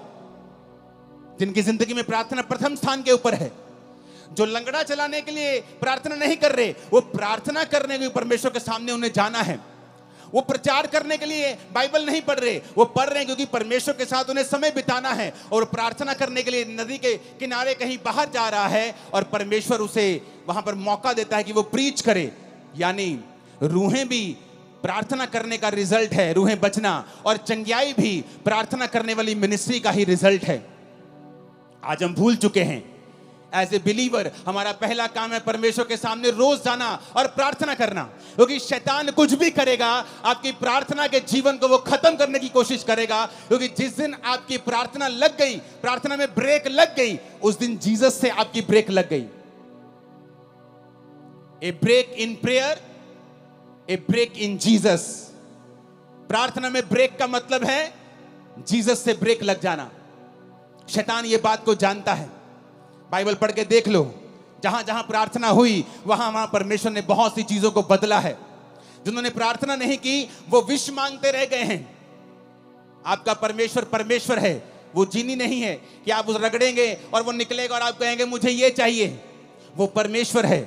जिनकी जिंदगी में प्रार्थना प्रथम स्थान के ऊपर है। जो लंगड़ा चलाने के लिए प्रार्थना नहीं कर रहे, वो प्रार्थना करने के परमेश्वर के सामने उन्हें जाना है। वो प्रचार करने के लिए बाइबल नहीं पढ़ रहे, वो पढ़ रहे हैं क्योंकि परमेश्वर के साथ उन्हें समय बिताना है। और प्रार्थना करने के लिए नदी के किनारे कहीं बाहर जा रहा है, और परमेश्वर उसे वहां पर मौका देता है कि वो प्रीच करे। यानी रूहें भी प्रार्थना करने का रिजल्ट है, रूहें बचना, और चंगाई भी प्रार्थना करने वाली मिनिस्ट्री का ही रिजल्ट है। आज हम भूल चुके हैं। एज ए बिलीवर हमारा पहला काम है परमेश्वर के सामने रोज जाना और प्रार्थना करना, क्योंकि शैतान कुछ भी करेगा, आपकी प्रार्थना के जीवन को वो खत्म करने की कोशिश करेगा। क्योंकि जिस दिन आपकी प्रार्थना लग गई, प्रार्थना में ब्रेक लग गई, उस दिन जीसस से आपकी ब्रेक लग गई। A break in prayer, a break in Jesus. प्रार्थना में ब्रेक का मतलब है जीसस से ब्रेक लग जाना। शैतान ये बात को जानता है। बाइबल पढ़ के देख लो, जहां जहां प्रार्थना हुई वहां वहां परमेश्वर ने बहुत सी चीजों को बदला है। जिन्होंने प्रार्थना नहीं की वो विष मांगते रह गए हैं। आपका परमेश्वर परमेश्वर है, वो जीनी नहीं है कि आप उस रगड़ेंगे और वो निकलेगा और आप कहेंगे मुझे ये चाहिए। वो परमेश्वर है,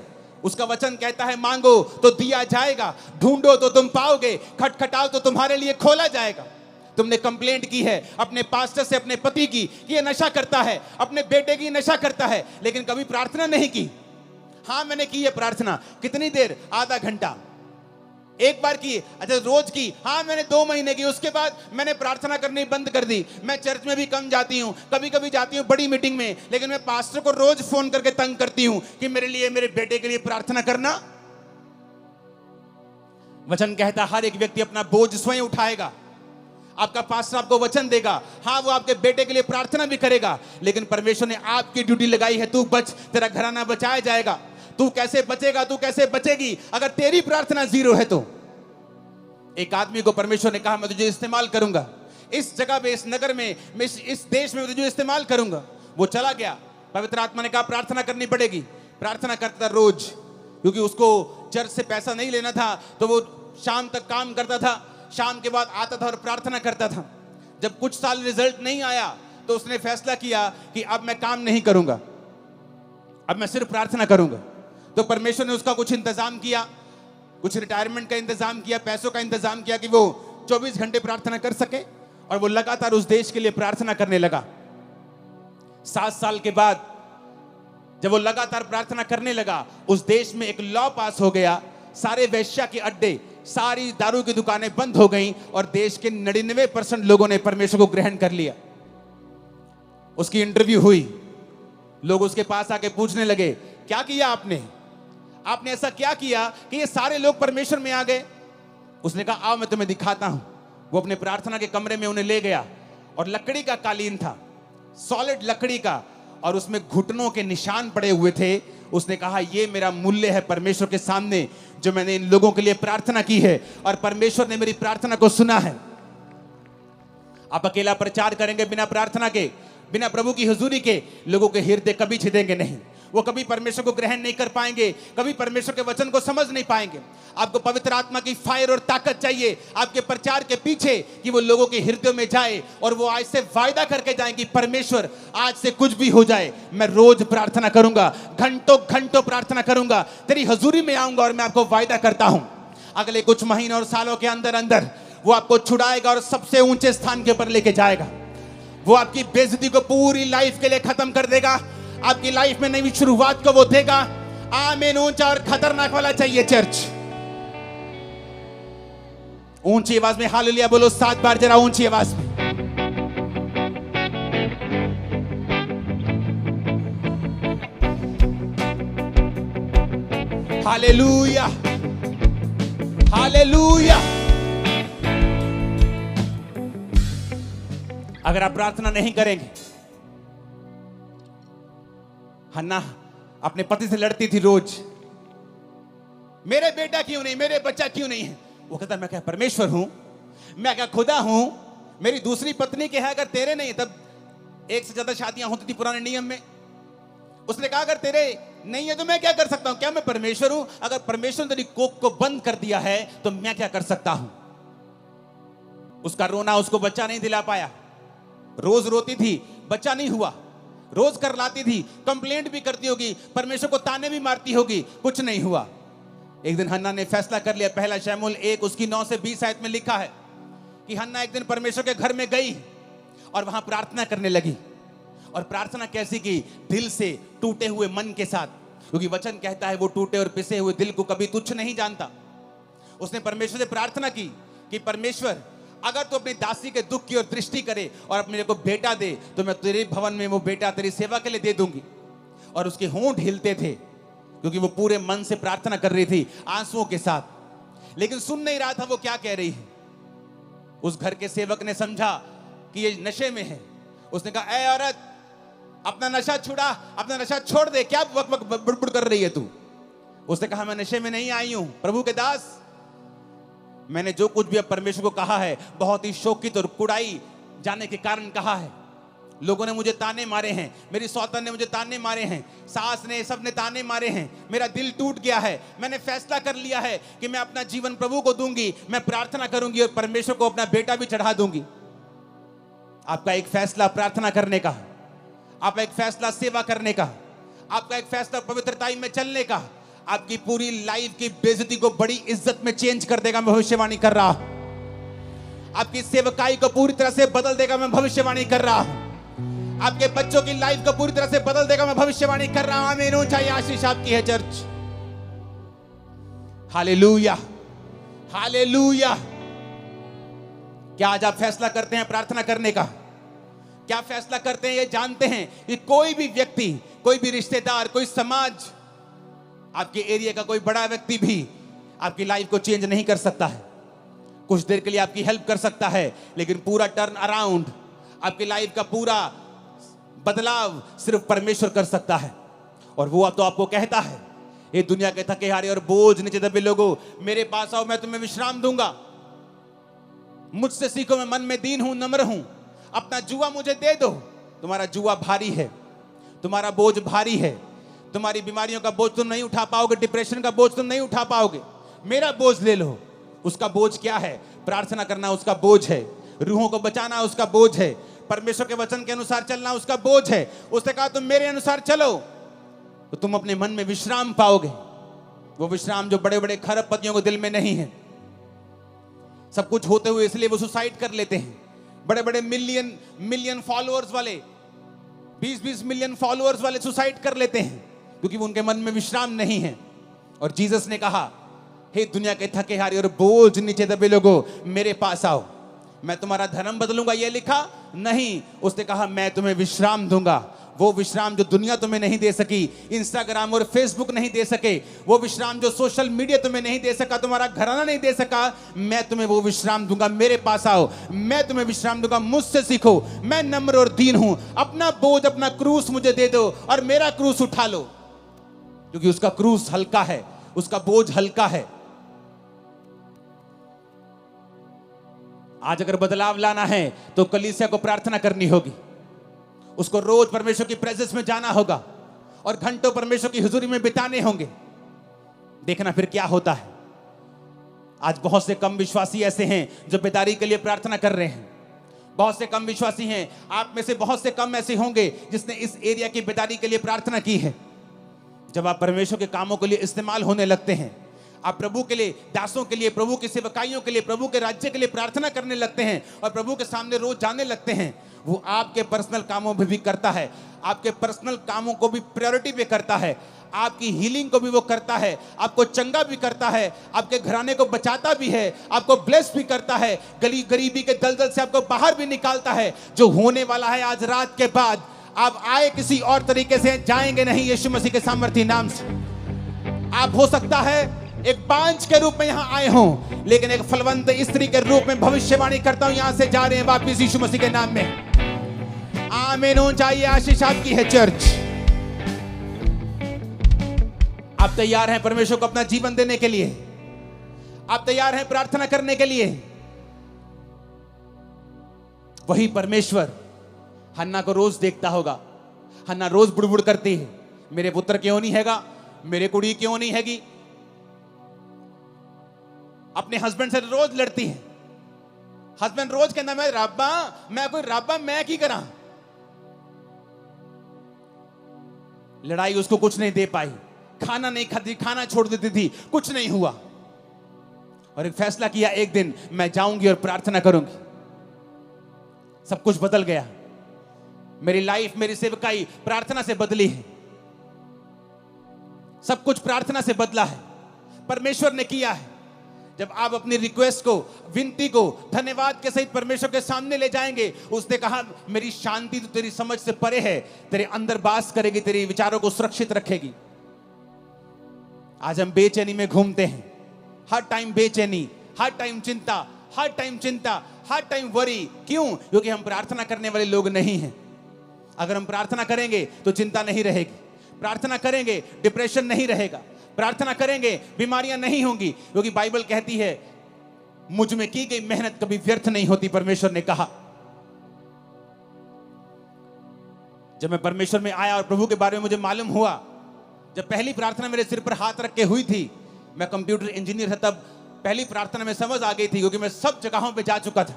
उसका वचन कहता है मांगो तो दिया जाएगा, ढूंढो तो तुम पाओगे, खटखटाओ तो तुम्हारे लिए खोला जाएगा। तुमने कंप्लेंट की है अपने पास्टर से, अपने पति की, कि ये नशा करता है, अपने बेटे की नशा करता है, लेकिन कभी प्रार्थना नहीं की। हाँ मैंने की है प्रार्थना। कितनी देर? आधा घंटा। एक बार की? अच्छा रोज की? हाँ मैंने 2 महीने की। उसके बाद मैंने प्रार्थना करनी बंद कर दी। मैं चर्च में भी कम जाती हूँ, कभी कभी जाती हूँ बड़ी मीटिंग में, लेकिन मैं पास्टर को रोज फोन करके तंग करती हूँ कि मेरे लिए, मेरे बेटे के लिए प्रार्थना करना। वचन कहता हर एक व्यक्ति अपना बोझ स्वयं उठाएगा। आपका पास्टर आपको वचन देगा, हाँ वो आपके बेटे के लिए प्रार्थना भी करेगा, लेकिन परमेश्वर ने आपकी ड्यूटी लगाई है, तू बच, तेरा घराना बचाया जाएगा। तू कैसे बचेगा, तू कैसे बचेगी अगर तेरी प्रार्थना जीरो है तो? एक आदमी को परमेश्वर ने कहा मैं तुझे इस्तेमाल करूंगा, इस जगह पे, इस नगर में, इस देश में तुझे इस्तेमाल करूंगा। वो चला गया। पवित्र आत्मा ने कहा प्रार्थना करनी पड़ेगी। प्रार्थना करता रोज, क्योंकि उसको चर्च से पैसा नहीं लेना था, तो वो शाम तक काम करता था, शाम के बाद आता था और प्रार्थना करता था। जब कुछ साल रिजल्ट नहीं आया तो उसने फैसला किया कि अब मैं काम नहीं करूंगा, अब मैं सिर्फ प्रार्थना करूंगा। तो परमेश्वर ने उसका कुछ इंतजाम किया, कुछ रिटायरमेंट का इंतजाम किया, पैसों का इंतजाम किया कि वो 24 घंटे प्रार्थना कर सके, और वो लगातार उस देश के लिए प्रार्थना करने लगा। 7 साल के बाद जब वो लगातार प्रार्थना करने लगा, उस देश में एक लॉ पास हो गया, सारे वेश्या के अड्डे, सारी दारू की दुकानें बंद हो गईं, और देश के 99% लोगों ने परमेश्वर को ग्रहण कर लिया। उसकी इंटरव्यू हुई, लोग उसके पास आके पूछने लगे क्या किया आपने, आपने ऐसा क्या किया कि ये सारे लोग परमेश्वर में आ गए? उसने कहा आओ मैं तुम्हें दिखाता हूं। वो अपने प्रार्थना के कमरे में उन्हें ले गया, और लकड़ी का कालीन था, सॉलिड लकड़ी का, और उसमें घुटनों के निशान पड़े हुए थे। उसने कहा ये मेरा मूल्य है परमेश्वर के सामने, जो मैंने इन लोगों के लिए प्रार्थना की है, और परमेश्वर ने मेरी प्रार्थना को सुना है। आप अकेला प्रचार करेंगे बिना प्रार्थना के, बिना प्रभु की हुजूरी के, लोगों के हृदय कभी छिदेंगे नहीं, वो कभी परमेश्वर को ग्रहण नहीं कर पाएंगे, कभी परमेश्वर के वचन को समझ नहीं पाएंगे। आपको पवित्र आत्मा की फायर और ताकत चाहिए आपके प्रचार के पीछे, कि वो लोगों के हृदय में जाए, और वो आज से वायदा करके जाए कि परमेश्वर आज से कुछ भी हो जाए, मैं रोज प्रार्थना करूंगा, घंटों घंटों प्रार्थना करूंगा, तेरी हजूरी में आऊंगा, और मैं आपको वायदा करता हूं अगले कुछ महीनों और सालों के अंदर अंदर वो आपको छुड़ाएगा और सबसे ऊंचे स्थान के ऊपर लेके जाएगा। वो आपकी बेइज्जती को पूरी लाइफ के लिए खत्म कर देगा, आपकी लाइफ में नई शुरुआत को वो देगा। आमीन। ऊंचा और खतरनाक वाला चाहिए चर्च। ऊंची आवाज में हालेलुया बोलो 7 बार, जरा ऊंची आवाज में। Hallelujah, hallelujah. अगर आप प्रार्थना नहीं करेंगे, हन्ना अपने पति से लड़ती थी रोज, मेरे बेटा क्यों नहीं, मेरे बच्चा क्यों नहीं है। वो कहता मैं क्या परमेश्वर हूं, मैं क्या खुदा हूं, मेरी दूसरी पत्नी के है, अगर तेरे नहीं, तब 1 से ज्यादा शादियां होती थी पुराने नियम में। उसने कहा अगर तेरे नहीं है तो मैं क्या कर सकता हूं, क्या मैं परमेश्वर हूं? अगर परमेश्वर ने तेरी कोख को बंद कर दिया है तो मैं क्या कर सकता हूं। उसका रोना उसको बच्चा नहीं दिला पाया, रोज रोती थी, बच्चा नहीं हुआ, रोज कर लाती थी, कंप्लेंट भी करती होगी, परमेश्वर को ताने भी मारती होगी, कुछ नहीं हुआ। एक दिन हन्ना ने फैसला कर लिया, पहला शमूएल 1 उसकी 9 से 20 आयत में लिखा है कि हन्ना एक दिन परमेश्वर के घर में गई और वहां प्रार्थना करने लगी। और प्रार्थना कैसी की? दिल से, टूटे हुए मन के साथ, क्योंकि वचन कहता है वो टूटे और पिसे हुए दिल को कभी तुच्छ नहीं जानता। उसने परमेश्वर से प्रार्थना की कि परमेश्वर अगर तू अपनी दासी के दुख की ओर दृष्टि करे और मेरे को बेटा दे, तो मैं तेरे भवन में वो बेटा तेरी सेवा के लिए दे दूंगी। और उसके होंठ हिलते थे, क्योंकि वो पूरे मन से प्रार्थना कर रही थी, आंसुओं के साथ, लेकिन सुन नहीं रहा था वो क्या कह रही है। उस घर के सेवक ने समझा कि ये नशे में है। उसने कहा ए औरत, अपना नशा छुड़ा, अपना नशा छोड़ दे, क्या वक वक बुड़बुड़ कर रही है तू। उसने कहा मैं नशे में नहीं आई हूं प्रभु के दास, मैंने जो कुछ भी अब परमेश्वर को कहा है बहुत ही शोकित और कुड़ाई जाने के कारण कहा है। लोगों ने मुझे ताने मारे हैं, मेरी सौतन ने मुझे ताने मारे हैं, सास ने, सब ने ताने मारे हैं, मेरा दिल टूट गया है। मैंने फैसला कर लिया है कि मैं अपना जीवन प्रभु को दूंगी, मैं प्रार्थना करूंगी और परमेश्वर को अपना बेटा भी चढ़ा दूंगी। आपका एक फैसला प्रार्थना करने का, आपका एक फैसला सेवा करने का, आपका एक फैसला पवित्रताई में चलने का, आपकी पूरी लाइफ की बेइज्जती को बड़ी इज्जत में चेंज कर देगा। मैं भविष्यवाणी कर रहा हूं। आपकी सेवकाई को पूरी तरह से बदल देगा, मैं भविष्यवाणी कर रहा हूं। आपके बच्चों की लाइफ को पूरी तरह से बदल देगा, मैं भविष्यवाणी कर रहा हूं। आमीन। ऊंचाई आशीष आपकी है चर्च। Hallelujah, hallelujah. क्या आज आप फैसला करते हैं प्रार्थना करने का? क्या फैसला करते हैं? ये जानते हैं कि कोई भी व्यक्ति, कोई भी रिश्तेदार, कोई समाज, आपके एरिया का कोई बड़ा व्यक्ति भी आपकी लाइफ को चेंज नहीं कर सकता है। कुछ देर के लिए आपकी हेल्प कर सकता है, लेकिन पूरा टर्न अराउंड, आपकी लाइफ का पूरा बदलाव सिर्फ परमेश्वर कर सकता है। और वो तो आपको कहता है, ये दुनिया के थके हारे और बोझ नीचे दबे लोगों, मेरे पास आओ, मैं तुम्हें विश्राम दूंगा। मुझसे सीखो, मैं मन में दीन हूं, नम्र हूं। अपना जुआ मुझे दे दो। तुम्हारा जुआ भारी है, तुम्हारा बोझ भारी है, तुम्हारी बीमारियों का बोझ तुम नहीं उठा पाओगे, डिप्रेशन का बोझ तुम नहीं उठा पाओगे। मेरा बोझ ले लो। उसका बोझ क्या है? प्रार्थना करना उसका बोझ है। रूहों को बचाना उसका बोझ है। परमेश्वर के वचन के अनुसार चलना उसका बोझ है। उसने कहा तुम मेरे अनुसार चलो तो तुम अपने मन में विश्राम पाओगे। वो विश्राम जो बड़े बड़े खरबपतियों को दिल में नहीं है। सब कुछ होते हुए इसलिए वो सुसाइड कर लेते हैं। बड़े बड़े मिलियन फॉलोअर्स वाले, 20-20 मिलियन फॉलोअर्स वाले सुसाइड कर लेते हैं क्योंकि उनके मन में विश्राम नहीं है। और जीसस ने कहा, हे दुनिया के थके हारे और बोझ नीचे दबे लोगों, मेरे पास आओ, मैं तुम्हारा धर्म बदलूंगा। ये लिखा नहीं, उसने कहा मैं तुम्हें विश्राम दूंगा। वो विश्राम जो दुनिया तुम्हें नहीं दे सकी, इंस्टाग्राम और फेसबुक नहीं दे सके, वो विश्राम जो सोशल मीडिया तुम्हें नहीं दे सका, तुम्हारा घराना नहीं दे सका, मैं तुम्हें वो विश्राम दूंगा। मेरे पास आओ, मैं तुम्हें विश्राम दूंगा। मुझसे सीखो, मैं नम्र और दीन हूं। अपना बोझ, अपना क्रूस मुझे दे दो और मेरा क्रूस उठा लो, क्योंकि उसका क्रूस हल्का है, उसका बोझ हल्का है। आज अगर बदलाव लाना है तो कलीसिया को प्रार्थना करनी होगी। उसको रोज परमेश्वर की प्रेजेंस में जाना होगा और घंटों परमेश्वर की हुजूरी में बिताने होंगे। देखना फिर क्या होता है। आज बहुत से कम विश्वासी ऐसे हैं जो बेदारी के लिए प्रार्थना कर रहे हैं। बहुत से कम विश्वासी हैं, आप में से बहुत से कम ऐसे होंगे जिसने इस एरिया की बेदारी के लिए प्रार्थना की है। जब आप परमेश्वर के कामों के लिए इस्तेमाल होने लगते हैं, आप प्रभु के लिए, दासों के लिए, प्रभु की सेवकाइयों के लिए, प्रभु के राज्य के लिए प्रार्थना करने लगते हैं और प्रभु के सामने रोज जाने लगते हैं, वो आपके पर्सनल कामों में भी करता है। आपके पर्सनल कामों को भी प्रायोरिटी पे करता है। आपकी हीलिंग को भी वो करता है। आपको चंगा भी करता है। आपके घराने को बचाता भी है। आपको ब्लेस भी करता है। गरीबी के दलदल से आपको बाहर भी निकालता है। जो होने वाला है आज रात के बाद, आप आए किसी और तरीके से, जाएंगे नहीं यीशु मसीह के सामर्थी नाम से। आप हो सकता है एक बांझ के रूप में यहां आए हों, लेकिन एक फलवंत स्त्री के रूप में भविष्यवाणी करता हूं, यहां से जा रहे हैं वापिस यीशु मसीह के नाम में। आमीन। ऊंचाई आशीष आपकी है चर्च। आप तैयार हैं परमेश्वर को अपना जीवन देने के लिए? आप तैयार हैं प्रार्थना करने के लिए? वही परमेश्वर हन्ना को रोज देखता होगा। हन्ना रोज बुड़बुड़ करती है, मेरे पुत्र क्यों नहीं हैगा, मेरे कुड़ी क्यों नहीं हैगी। अपने हस्बैंड से रोज लड़ती है। हस्बैंड रोज कहना, मैं रब्बा, मैं कोई रब्बा, मैं की करा। लड़ाई उसको कुछ नहीं दे पाई, खाना नहीं खाती, खाना छोड़ देती थी, कुछ नहीं हुआ। और एक फैसला किया, एक दिन मैं जाऊंगी और प्रार्थना करूंगी। सब कुछ बदल गया। मेरी लाइफ, मेरी सेवकाई प्रार्थना से बदली है। सब कुछ प्रार्थना से बदला है, परमेश्वर ने किया है। जब आप अपनी रिक्वेस्ट को, विनती को धन्यवाद के सहित परमेश्वर के सामने ले जाएंगे, उसने कहा मेरी शांति तो तेरी समझ से परे है, तेरे अंदर वास करेगी, तेरे विचारों को सुरक्षित रखेगी। आज हम बेचैनी में घूमते हैं, हर टाइम बेचैनी, हर टाइम चिंता, हर टाइम चिंता, हर टाइम वरी। क्यों? क्योंकि हम प्रार्थना करने वाले लोग नहीं हैं। अगर हम प्रार्थना करेंगे तो चिंता नहीं रहेगी, प्रार्थना करेंगे डिप्रेशन नहीं रहेगा, प्रार्थना करेंगे बीमारियां नहीं होंगी, क्योंकि बाइबल कहती है मुझ में की गई मेहनत कभी व्यर्थ नहीं होती, परमेश्वर ने कहा। जब मैं परमेश्वर में आया और प्रभु के बारे में मुझे मालूम हुआ, जब पहली प्रार्थना मेरे सिर पर हाथ रख के हुई थी, मैं कंप्यूटर इंजीनियर था, तब पहली प्रार्थना में समझ आ गई थी, क्योंकि मैं सब जगहों पे जा चुका था,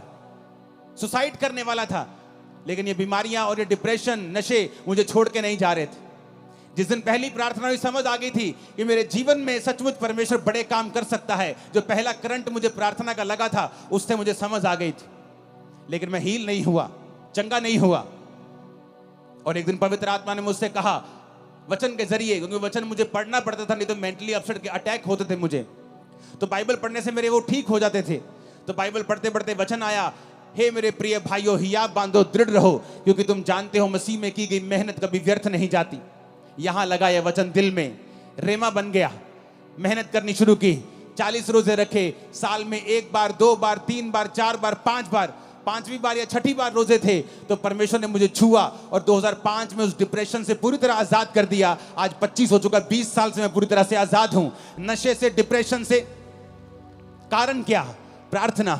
सुसाइड करने वाला था, लेकिन ये बीमारियां और ये डिप्रेशन, नशे मुझे छोड़ के नहीं जा रहे थे। जिस दिन पहली प्रार्थना हुई समझ आ गई थी कि मेरे जीवन में सचमुच परमेश्वर बड़े काम कर सकता है। जो पहला करंट मुझे प्रार्थना का लगा था उससे मुझे समझ आ गई थी, लेकिन मैं हील नहीं हुआ, चंगा नहीं हुआ। और एक दिन पवित्र आत्मा ने मुझसे कहा वचन के जरिए, क्योंकि वचन मुझे पढ़ना पड़ता था, नहीं तो मेंटली अपसेट के अटैक होते थे मुझे, तो बाइबल पढ़ने से मेरे वो ठीक हो जाते थे। तो बाइबल पढ़ते पढ़ते वचन आया, हे मेरे प्रिय भाइयों हियाव बांधो, दृढ़ रहो, क्योंकि तुम जानते हो मसीह में की गई मेहनत कभी व्यर्थ नहीं जाती। यहां लगा यह वचन दिल में, रेमा बन गया, मेहनत करनी शुरू की। 40 रोजे रखे, साल में 1 बार, 2 बार, 3 बार, 4 बार, 5 बार, 5वीं बार या 6ठी बार रोजे थे तो परमेश्वर ने मुझे छुआ और 2005 में उस डिप्रेशन से पूरी तरह आजाद कर दिया। आज 25 हो चुका, 20 साल से मैं पूरी तरह से आजाद हूं, नशे से, डिप्रेशन से। कारण क्या? प्रार्थना,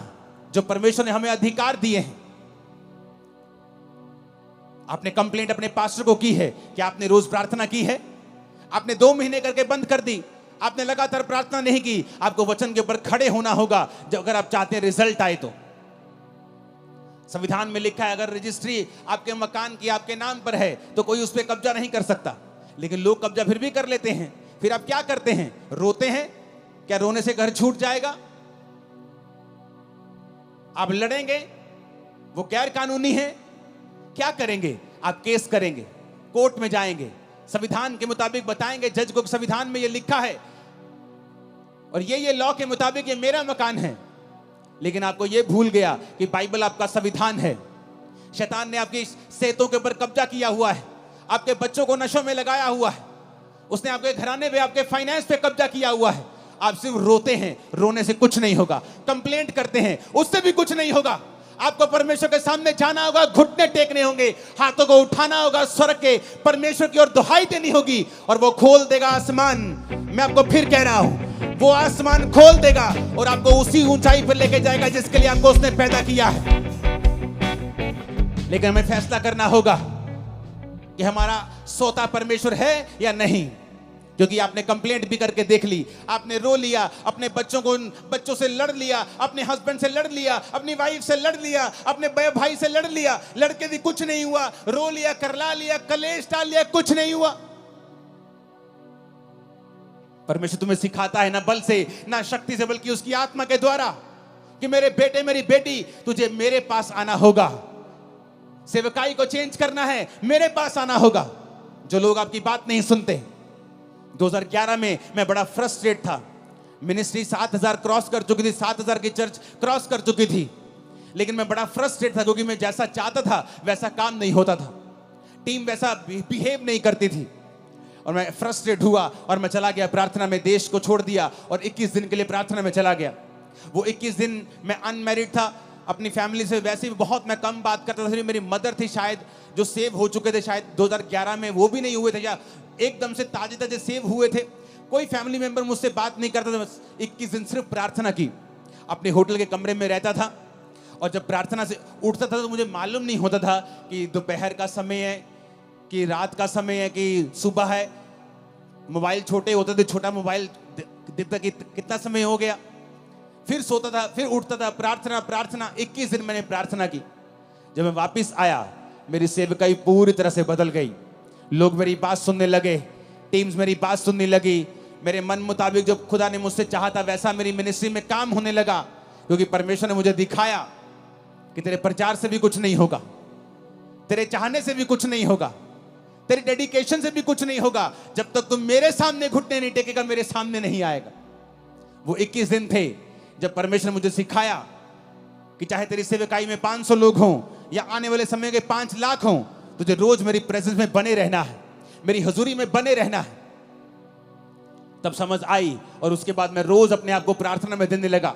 जो परमेश्वर ने हमें अधिकार दिए हैं। आपने कंप्लेंट अपने पास्टर को की है कि आपने रोज प्रार्थना की है? आपने 2 महीने करके बंद कर दी, आपने लगातार प्रार्थना नहीं की। आपको वचन के ऊपर खड़े होना होगा जब अगर आप चाहते हैं रिजल्ट आए तो। संविधान में लिखा है अगर रजिस्ट्री आपके मकान की आपके नाम पर है तो कोई उस पर कब्जा नहीं कर सकता, लेकिन लोग कब्जा फिर भी कर लेते हैं। फिर आप क्या करते हैं? रोते हैं। क्या रोने से घर छूट जाएगा? आप लड़ेंगे, वो गैर कानूनी है। क्या करेंगे? आप केस करेंगे, कोर्ट में जाएंगे, संविधान के मुताबिक बताएंगे जज को संविधान में ये लिखा है और ये लॉ के मुताबिक ये मेरा मकान है। लेकिन आपको ये भूल गया कि बाइबल आपका संविधान है। शैतान ने आपकी सेहतों के ऊपर कब्जा किया हुआ है, आपके बच्चों को नशों में लगाया हुआ है, उसने आपके घराने पे, आपके फाइनेंस पे कब्जा किया हुआ है। आप सिर्फ रोते हैं, रोने से कुछ नहीं होगा। कंप्लेंट करते हैं, उससे भी कुछ नहीं होगा। आपको परमेश्वर के सामने जाना होगा, घुटने टेकने होंगे, हाथों को उठाना होगा, स्वर्ग के परमेश्वर की ओर दुहाई देनी होगी और वो खोल देगा आसमान। मैं आपको फिर कह रहा हूं, वो आसमान खोल देगा और आपको उसी ऊंचाई पर लेके जाएगा जिसके लिए आपको उसने पैदा किया है। लेकिन हमें फैसला करना होगा कि हमारा सोता परमेश्वर है या नहीं। क्योंकि आपने कंप्लेंट भी करके देख ली, आपने रो लिया, अपने बच्चों से लड़ लिया, अपने हस्बैंड से लड़ लिया, अपनी वाइफ से लड़ लिया, अपने भाई से लड़ लिया, लड़के भी कुछ नहीं हुआ, रो लिया, करला लिया, कलेश डाल लिया, कुछ नहीं हुआ। परमेश्वर तुम्हें सिखाता है ना बल से ना शक्ति से, बल्कि उसकी आत्मा के द्वारा कि मेरे बेटे, मेरी बेटी, तुझे मेरे पास आना होगा। सेवकाई को चेंज करना है, मेरे पास आना होगा। जो लोग आपकी बात नहीं सुनते। 2011 में मैं बड़ा फ्रस्ट्रेट था। मिनिस्ट्री 7000 क्रॉस कर चुकी थी, 7000 की चर्च क्रॉस कर चुकी थी, लेकिन मैं बड़ा फ्रस्ट्रेट था क्योंकि मैं जैसा चाहता था वैसा काम नहीं होता था, टीम वैसा बिहेव नहीं करती थी। और मैं फ्रस्ट्रेट हुआ और मैं चला गया प्रार्थना में, देश को छोड़ दिया और 21 दिन के लिए प्रार्थना में चला गया। वो 21 दिन मैं अनमैरिड था, अपनी फैमिली से वैसे भी बहुत मैं कम बात करता था। मेरी मदर थी शायद, जो सेव हो चुके थे शायद 2011 में, वो भी नहीं हुए थे या एकदम से ताजे ताजे सेव हुए थे। कोई फैमिली मेंबर मुझसे बात नहीं करता था। बस 21 दिन सिर्फ प्रार्थना की। अपने होटल के कमरे में रहता था और जब प्रार्थना से उठता था तो मुझे मालूम नहीं होता था कि दोपहर का समय है कि रात का समय है कि सुबह है। मोबाइल छोटे होते थे, छोटा मोबाइल दिखता कि कितना समय हो गया। फिर सोता था, फिर उठता था, प्रार्थना प्रार्थना। 21 दिन मैंने प्रार्थना की। जब मैं वापस आया मेरी सेवकाई पूरी तरह से बदल गई। लोग मेरी बात सुनने लगे, टीम्स मेरी बात सुनने लगी। मेरे मन मुताबिक जो खुदा ने मुझसे चाहा था वैसा मेरी मिनिस्ट्री में काम होने लगा, क्योंकि परमेश्वर ने मुझे दिखाया कि तेरे प्रचार से भी कुछ नहीं होगा, तेरे चाहने से भी कुछ नहीं होगा, तेरी डेडिकेशन से भी कुछ नहीं होगा। जब तक तुम मेरे सामने घुटने नहीं टेकेगा, मेरे सामने नहीं आएगा। वो 21 दिन थे जब परमेश्वर ने मुझे सिखाया कि चाहे तेरी सेवकाई में 500 लोग हों या आने वाले समय के 5 लाख हों, तुझे रोज मेरी प्रेजेंस में बने रहना है, मेरी हजूरी में बने रहना है। तब समझ आई और उसके बाद मैं रोज अपने आप को प्रार्थना में देने लगा।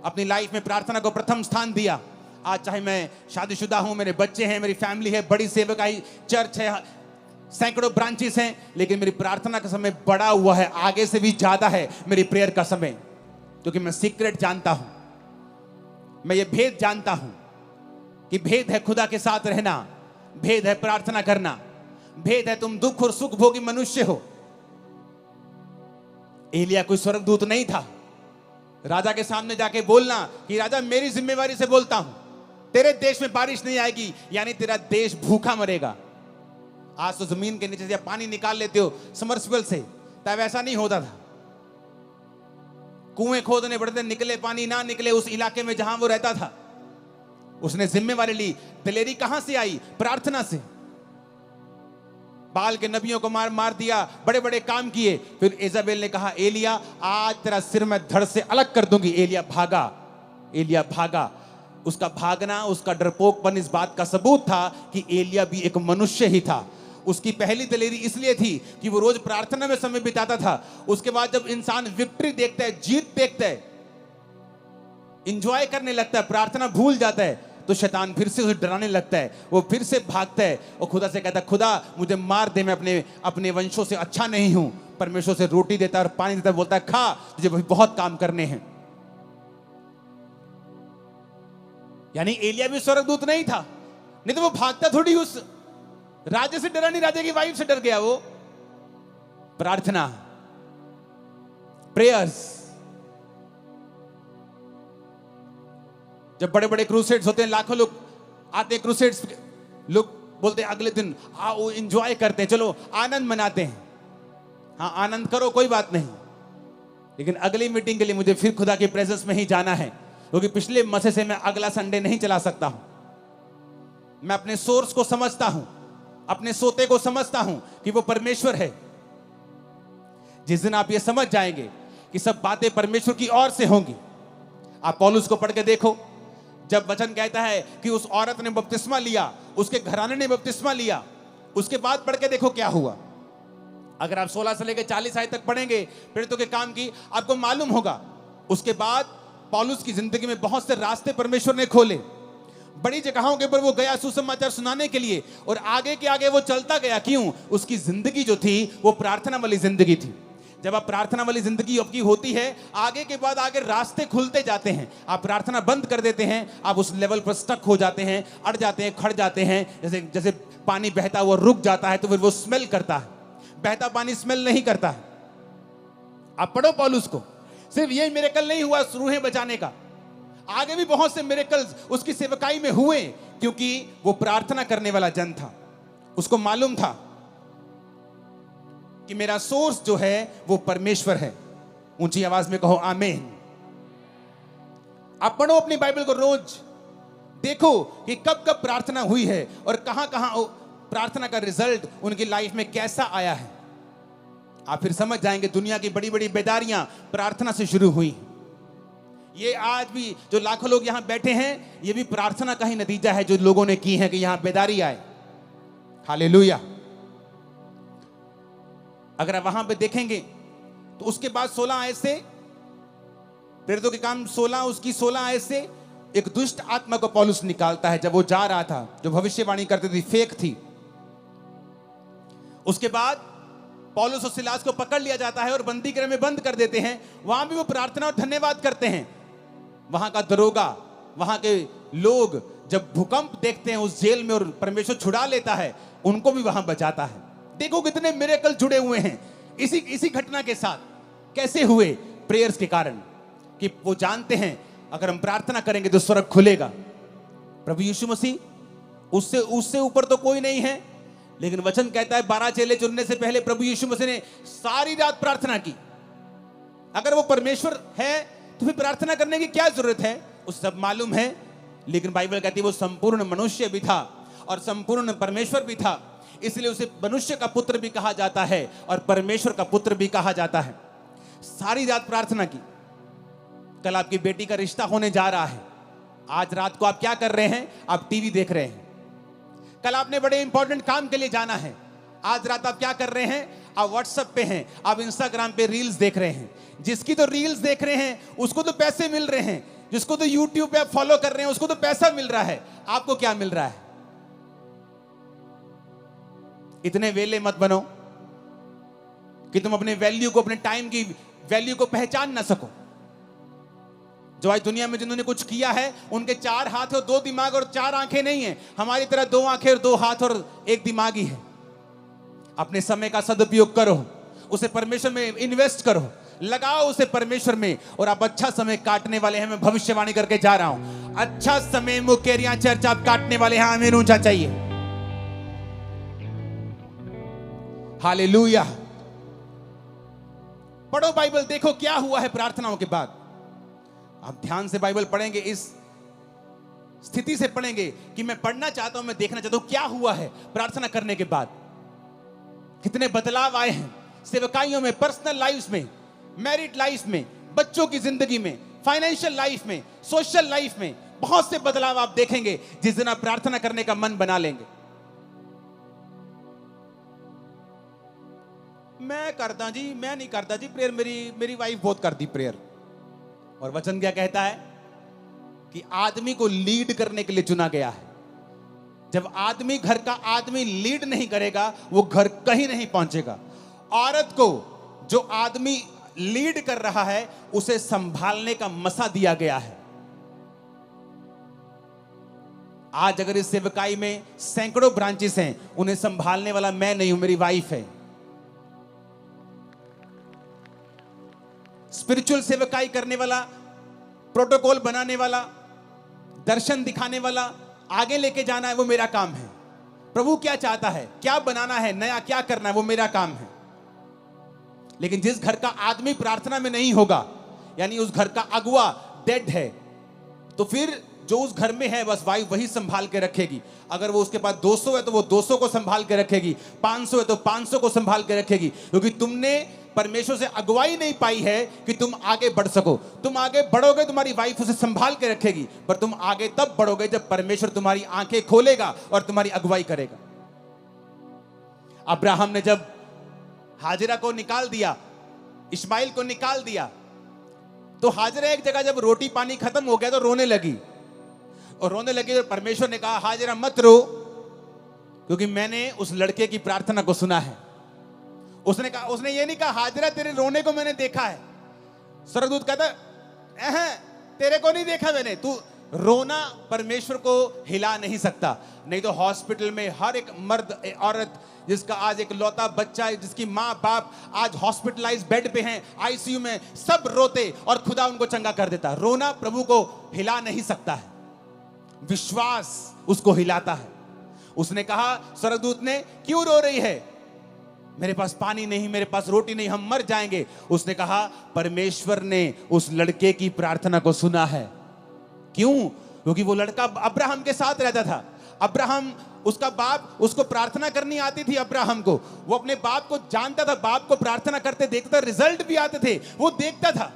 अपनी लाइफ में प्रार्थना को प्रथम स्थान दिया। आज चाहे मैं शादीशुदा हूं, मेरे बच्चे हैं, मेरी फैमिली है, बड़ी सेवकाई चर्च है, सैकड़ों ब्रांचेस हैं, लेकिन मेरी प्रार्थना का समय बढ़ा हुआ है, आगे से भी ज्यादा है मेरी प्रेयर का समय। क्योंकि मैं सीक्रेट जानता हूं, मैं ये भेद जानता हूं कि भेद है खुदा के साथ रहना, भेद है प्रार्थना करना, भेद है तुम दुख और सुख भोगी मनुष्य हो। एलिया कोई स्वर्गदूत नहीं था। राजा के सामने जाके बोलना कि राजा मेरी जिम्मेवारी से बोलता हूं, तेरे देश में बारिश नहीं आएगी, यानी तेरा देश भूखा मरेगा। आज तो जमीन के नीचे से पानी निकाल लेते हो समरसिबल से, तब ऐसा नहीं होता था। कुएं खोदने पड़ते, निकले पानी ना निकले उस इलाके में जहां वो रहता था। उसने जिम्मेवारी ली। दिलेरी कहां से आई? प्रार्थना से। बाल के नबियों को मार दिया, बड़े बड़े काम किए। फिर इजाबेल ने कहा, एलिया आज तेरा सिर मैं धड़ से अलग कर दूंगी। एलिया भागा, एलिया भागा। उसका भागना, उसका डरपोकपन इस बात का सबूत था कि एलिया भी एक मनुष्य ही था। उसकी पहली दिलेरी इसलिए थी कि वो रोज प्रार्थना में समय बिताता था। उसके बाद जब इंसान विक्ट्री देखता है, जीत देखता है, इंजॉय करने लगता है, प्रार्थना भूल जाता है, तो शैतान फिर से उसे डराने लगता है। वो फिर से भागता है और खुदा से कहता है, खुदा मुझे मार दे, मैं अपने वंशों से अच्छा नहीं हूं। परमेश्वर से रोटी देता है और पानी देता है, बोलता है खा, तुझे बहुत काम करने हैं। यानी एलिया भी स्वर्गदूत नहीं था, नहीं तो वो भागता थोड़ी। उस राजा से डरा नहीं, राजा की वाइफ से डर गया वो। प्रार्थना, प्रेयर्स। जब बड़े बड़े क्रूसेड्स होते हैं, लाखों लोग आते हैं क्रूसेड्स, लोग बोलते हैं अगले दिन आओ एंजॉय करते हैं, चलो आनंद मनाते हैं। हाँ आनंद करो, कोई बात नहीं, लेकिन अगली मीटिंग के लिए मुझे फिर खुदा की प्रेजेंस में ही जाना है, क्योंकि पिछले मसे से मैं अगला संडे नहीं चला सकता हूं। मैं अपने सोर्स को समझता हूं, अपने सोते को समझता हूं कि वो परमेश्वर है। जिस दिन आप ये समझ जाएंगे कि सब बातें परमेश्वर की ओर से होंगी। आप पौलुस को पढ़ के देखो, जब वचन कहता है कि उस औरत ने बपतिस्मा लिया, उसके घराने ने बपतिस्मा लिया, उसके बाद पढ़ के देखो क्या हुआ। अगर आप 16 से लेकर 40 आयत तक पढ़ेंगे प्रेरितों के काम की, आपको मालूम होगा उसके बाद पौलुस की जिंदगी में बहुत से रास्ते परमेश्वर ने खोले। बड़ी जगहों के ऊपर वो गया सुसमाचार सुनाने के लिए, और आगे के आगे वो चलता गया। क्यों? उसकी जिंदगी जो थी वो प्रार्थना वाली जिंदगी थी। जब आप प्रार्थना वाली जिंदगी आपकी होती है, आगे के बाद आगे रास्ते खुलते जाते हैं। आप प्रार्थना बंद कर देते हैं, आप उस लेवल पर स्टक हो जाते हैं, अड़ जाते हैं, खड़ जाते हैं। जैसे जैसे पानी बहता हुआ रुक जाता है तो फिर वो स्मेल करता है। बहता पानी स्मेल नहीं करता है। आप पढ़ो पौलुस को, सिर्फ ये मिरेकल नहीं हुआ रूहें बचाने का, आगे भी बहुत से मिरेकल्स उसकी सेवकाई में हुए, क्योंकि वो प्रार्थना करने वाला जन था। उसको मालूम था कि मेरा सोर्स जो है वो परमेश्वर है। ऊंची आवाज में कहो आमीन। आप पढ़ो अपनी बाइबल को, रोज देखो कि कब कब प्रार्थना हुई है और कहां कहां प्रार्थना का रिजल्ट उनकी लाइफ में कैसा आया है। आप फिर समझ जाएंगे दुनिया की बड़ी बड़ी बेदारियां प्रार्थना से शुरू हुई। ये आज भी जो लाखों लोग यहां बैठे हैं, ये भी प्रार्थना का ही नतीजा है जो लोगों ने की है कि यहां बेदारी आए। हालेलुया। अगर आप वहां पे देखेंगे तो उसके बाद 16 आयत से, प्रेरितों के काम 16 उसकी 16 आयत से एक दुष्ट आत्मा को पौलुस निकालता है। जब वो जा रहा था, जो भविष्यवाणी करती थी, फेक थी। उसके बाद पौलुस और सिलास को पकड़ लिया जाता है और बंदी गृह में बंद कर देते हैं। वहां भी वो प्रार्थना और धन्यवाद करते हैं। वहां का दरोगा, वहां के लोग जब भूकंप देखते हैं उस जेल में और परमेश्वर छुड़ा लेता है, उनको भी वहां बचाता है। देखो कितने मिरेकल जुड़े हुए हैं इसी घटना के साथ। कैसे हुए? प्रेयर्स के कारण, कि वो जानते हैं अगर हम प्रार्थना करेंगे तो स्वर्ग खुलेगा। प्रभु यीशु मसीह उससे ऊपर तो कोई नहीं है, लेकिन वचन कहता है 12 चेले चुनने से पहले प्रभु यीशु मसीह ने सारी रात प्रार्थना की। अगर वो परमेश्वर है तो फिर प्रार्थना करने की क्या जरूरत है? उसे सब मालूम है। लेकिन बाइबल कहती है वो संपूर्ण मनुष्य भी था और संपूर्ण परमेश्वर भी था, इसलिए उसे मनुष्य का पुत्र भी कहा जाता है और परमेश्वर का पुत्र भी कहा जाता है। सारी रात प्रार्थना की। कल आपकी बेटी का रिश्ता होने जा रहा है। आज रात को आप क्या कर रहे हैं? आप टीवी देख रहे हैं। कल आपने बड़े इंपॉर्टेंट काम के लिए जाना है। आज रात आप क्या कर रहे हैं? आप व्हाट्सएप पे हैं, आप इंस्टाग्राम पे रील्स देख रहे हैं। जिसकी तो रील्स देख रहे हैं उसको तो पैसे मिल रहे हैं, जिसको तो यूट्यूब पे आप फॉलो कर रहे हैं उसको तो पैसा मिल रहा है। आपको क्या मिल रहा है? इतने वेले मत बनो कि तुम अपने वैल्यू को, अपने टाइम की वैल्यू को पहचान ना सको। जो आज दुनिया में जिन्होंने कुछ किया है, उनके 4 हाथ और 2 दिमाग और 4 आंखें नहीं है। हमारी तरह 2 आंखें और 2 हाथ और 1 दिमाग ही है। अपने समय का सदुपयोग करो, उसे परमेश्वर में इन्वेस्ट करो, लगाओ उसे परमेश्वर में, और आप अच्छा समय काटने वाले हैं। मैं भविष्यवाणी करके जा रहा हूं, अच्छा समय मुकेरिया चर्च आप काटने वाले हैं। आमीन ऊंचा चाहिए। हालेलुया। पढ़ो बाइबल, देखो क्या हुआ है प्रार्थनाओं के बाद। आप ध्यान से बाइबल पढ़ेंगे, इस स्थिति से पढ़ेंगे कि मैं पढ़ना चाहता हूं, मैं देखना चाहता हूं क्या हुआ है प्रार्थना करने के बाद। कितने बदलाव आए हैं सेवकाइयों में, पर्सनल लाइफ में, मैरिड लाइफ में, बच्चों की जिंदगी में, फाइनेंशियल लाइफ में, सोशल लाइफ में। बहुत से बदलाव आप देखेंगे जिस दिन आप प्रार्थना करने का मन बना लेंगे। मैं करता जी, मैं नहीं करता जी प्रेयर, मेरी वाइफ बहुत करती प्रेयर। और वचन क्या कहता है कि आदमी को लीड करने के लिए चुना गया है। जब आदमी, घर का आदमी लीड नहीं करेगा, वो घर कहीं नहीं पहुंचेगा। औरत को जो आदमी लीड कर रहा है उसे संभालने का मसा दिया गया है। आज अगर इस सेवकाई में सैकड़ों ब्रांचेस हैं, उन्हें संभालने वाला मैं नहीं हूं, मेरी वाइफ है। स्पिरिचुअल सेवकाई करने वाला, प्रोटोकॉल बनाने वाला, दर्शन दिखाने वाला, आगे लेके जाना है, वो मेरा काम है। प्रभु क्या चाहता है, क्या बनाना है, नया क्या करना है, वो मेरा काम है। लेकिन जिस घर का आदमी प्रार्थना में नहीं होगा, यानी उस घर का अगुआ डेड है, तो फिर जो उस घर में है बस वाइफ वही संभाल के रखेगी। अगर वो उसके पास 200 है तो वो 200 को संभाल के रखेगी, 500 है तो 500 को संभाल के रखेगी, क्योंकि तुमने परमेश्वर से अगुवाई नहीं पाई है कि तुम आगे बढ़ सको। तुम आगे बढ़ोगे, तुम्हारी वाइफ उसे संभाल के रखेगी, पर तुम आगे तब बढ़ोगे जब परमेश्वर तुम्हारी आंखें खोलेगा और तुम्हारी अगुवाई करेगा। अब्राहम ने जब हाजिरा को निकाल दिया, इस्माइल को निकाल दिया, तो हाजिरा एक जगह जब रोटी पानी खत्म हो गया तो रोने लगी। और रोने लगी तो परमेश्वर ने कहा, हाजिरा मत रो, क्योंकि मैंने उस लड़के की प्रार्थना को सुना है। उसने कहा, उसने ये नहीं कहा हाजिरा तेरे रोने को मैंने देखा है। स्वर्गदूत कहता, तेरे को नहीं देखा मैंने, तू रोना परमेश्वर को हिला नहीं सकता। नहीं तो हॉस्पिटल में हर एक मर्द औरत जिसका आज एक लौता बच्चा है, जिसकी माँ बाप आज हॉस्पिटलाइज बेड पे हैं, आईसीयू में, सब रोते और खुदा उनको चंगा कर देता। रोना प्रभु को हिला नहीं सकता है, विश्वास उसको हिलाता है। उसने कहा, स्वर्गदूत ने, क्यों रो रही है? मेरे पास पानी नहीं, मेरे पास रोटी नहीं, हम मर जाएंगे। उसने कहा, परमेश्वर ने उस लड़के की प्रार्थना को सुना है। क्यों? क्योंकि वो लड़का अब्राहम के साथ रहता था। अब्राहम, उसका बाप, उसको प्रार्थना करनी आती थी अब्राहम को। वो अपने बाप को जानता था, बाप को प्रार्थना करते देखता, रिजल्ट भी आते थे, वो देखता था।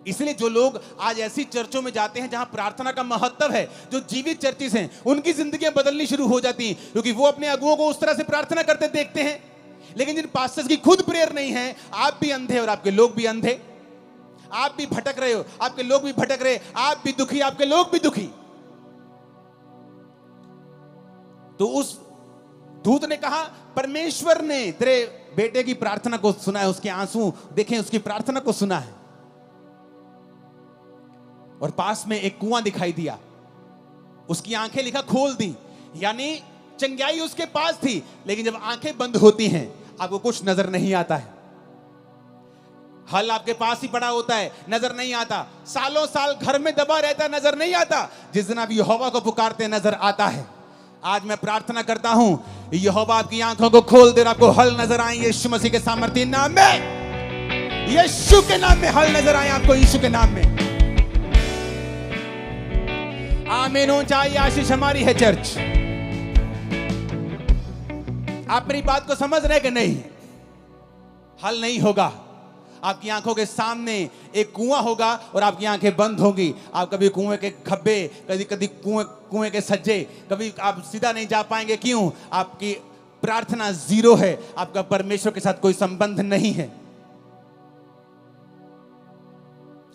इसलिए जो लोग आज ऐसी चर्चों में जाते हैं जहां प्रार्थना का महत्व है, जो जीवित चर्चिस हैं, उनकी जिंदगियां बदलनी शुरू हो जाती हैं, क्योंकि वो अपने अगुओं को उस तरह से प्रार्थना करते देखते हैं। लेकिन जिन पास्टर्स की खुद प्रेयर नहीं है, आप भी अंधे और आपके लोग भी अंधे, आप भी भटक रहे हो, आपके लोग भी भटक रहे, आप भी दुखी, आपके लोग भी दुखी। तो उस दूत ने कहा, परमेश्वर ने तेरे बेटे की प्रार्थना को सुना है, उसके आंसू देखें, उसकी प्रार्थना को सुना है। और पास में एक कुआं दिखाई दिया, उसकी आंखें लिखा खोल दी, यानी चंगाई उसके पास थी। लेकिन जब आंखें बंद होती हैं, आपको कुछ नजर नहीं आता है। हल आपके पास ही पड़ा होता है, नजर नहीं आता। सालों साल घर में दबा रहता, नजर नहीं आता। जिस दिन आप यहोवा को पुकारते, नजर आता है। आज मैं प्रार्थना करता हूं, यहोवा आपकी आंखों को खोल दे और आपको हल नजर आए यीशु मसीह के सामर्थ्य नाम में। यीशु के नाम में हल नजर आए आपको, यीशु के नाम में। आमीन। ऊंचाई आशीष हमारी है चर्च। आप मेरी बात को समझ रहे कि नहीं? हल नहीं होगा। आपकी आंखों के सामने एक कुआं होगा और आपकी आंखें बंद होंगी। आप कभी कुएं के खब्बे, कभी कुएं के सज्जे, कभी आप सीधा नहीं जा पाएंगे। क्यों? आपकी प्रार्थना जीरो है, आपका परमेश्वर के साथ कोई संबंध नहीं है।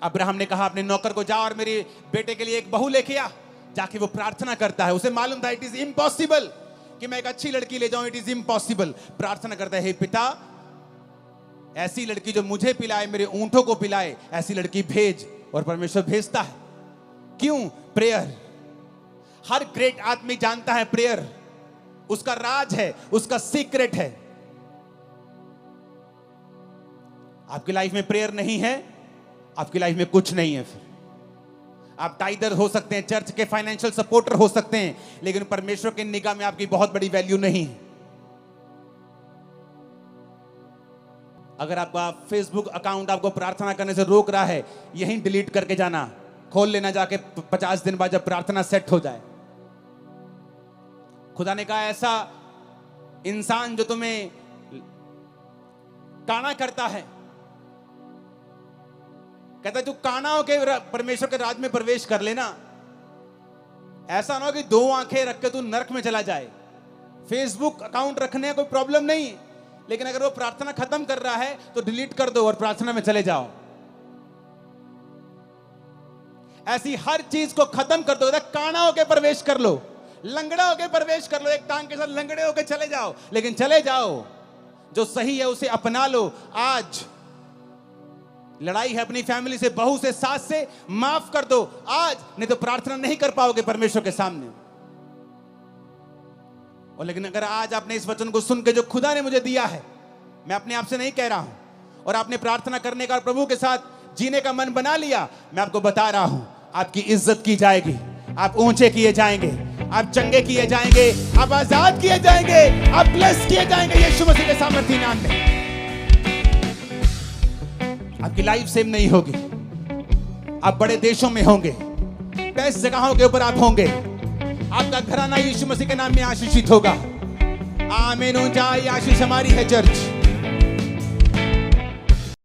अब्राहम ने कहा अपने नौकर को, जा और मेरे बेटे के लिए एक बहू लेके आ। जाके वो प्रार्थना करता है। उसे मालूम था इट इज इम्पॉसिबल कि मैं एक अच्छी लड़की ले जाऊं, इट इज इम्पॉसिबल। प्रार्थना करता है, हे पिता, ऐसी लड़की जो मुझे पिलाए, मेरे ऊंटों को पिलाए, ऐसी लड़की भेज। और परमेश्वर भेजता है। क्यों? प्रेयर। हर ग्रेट आदमी जानता है प्रेयर उसका राज है, उसका सीक्रेट है। आपकी लाइफ में प्रेयर नहीं है, आपकी लाइफ में कुछ नहीं है। फिर आप टाइदर हो सकते हैं, चर्च के फाइनेंशियल सपोर्टर हो सकते हैं, लेकिन परमेश्वर की निगाह में आपकी बहुत बड़ी वैल्यू नहीं है। अगर आपका फेसबुक अकाउंट आपको प्रार्थना करने से रोक रहा है, यहीं डिलीट करके जाना, खोल लेना जाके 50 दिन बाद जब प्रार्थना सेट हो जाए। खुदा ने कहा ऐसा इंसान जो तुम्हें काना करता है, कहता है तू काना होके परमेश्वर के राज में प्रवेश कर लेना। ऐसा ना हो कि 2 आंखें रख के तू नरक में चला जाए। फेसबुक अकाउंट रखने का कोई प्रॉब्लम नहीं है, लेकिन अगर वो प्रार्थना खत्म कर रहा है तो डिलीट कर दो और प्रार्थना में चले जाओ। ऐसी हर चीज को खत्म कर दो। काना होके प्रवेश कर लो, लंगड़ा होके प्रवेश कर लो, एक टांग के साथ लंगड़े होके चले जाओ, लेकिन चले जाओ। जो सही है उसे अपना लो। आज लड़ाई है अपनी फैमिली से, बहू से, सास से, माफ कर दो आज, नहीं तो प्रार्थना नहीं कर पाओगे परमेश्वर के सामने। और लेकिन अगर आज आपने इस वचन को सुन के जो खुदा ने मुझे दिया है, मैं अपने आप से नहीं कह रहा हूं, और आपने प्रार्थना करने का, प्रभु के साथ जीने का मन बना लिया, मैं आपको बता रहा हूं, आपकी इज्जत की जाएगी, आप ऊंचे किए जाएंगे, आप चंगे किए जाएंगे, आप आजाद किए जाएंगे, आप ब्लेस किए जाएंगे यीशु मसीह के सामर्थी नाम में। आपकी लाइफ सेम नहीं होगी, आप बड़े देशों में होंगे, बेस्ट जगहों के ऊपर आप होंगे, आपका घराना यीशु मसीह के नाम में आशीषित होगा। आमीन। ऊंचाई आशीष हमारी है चर्च।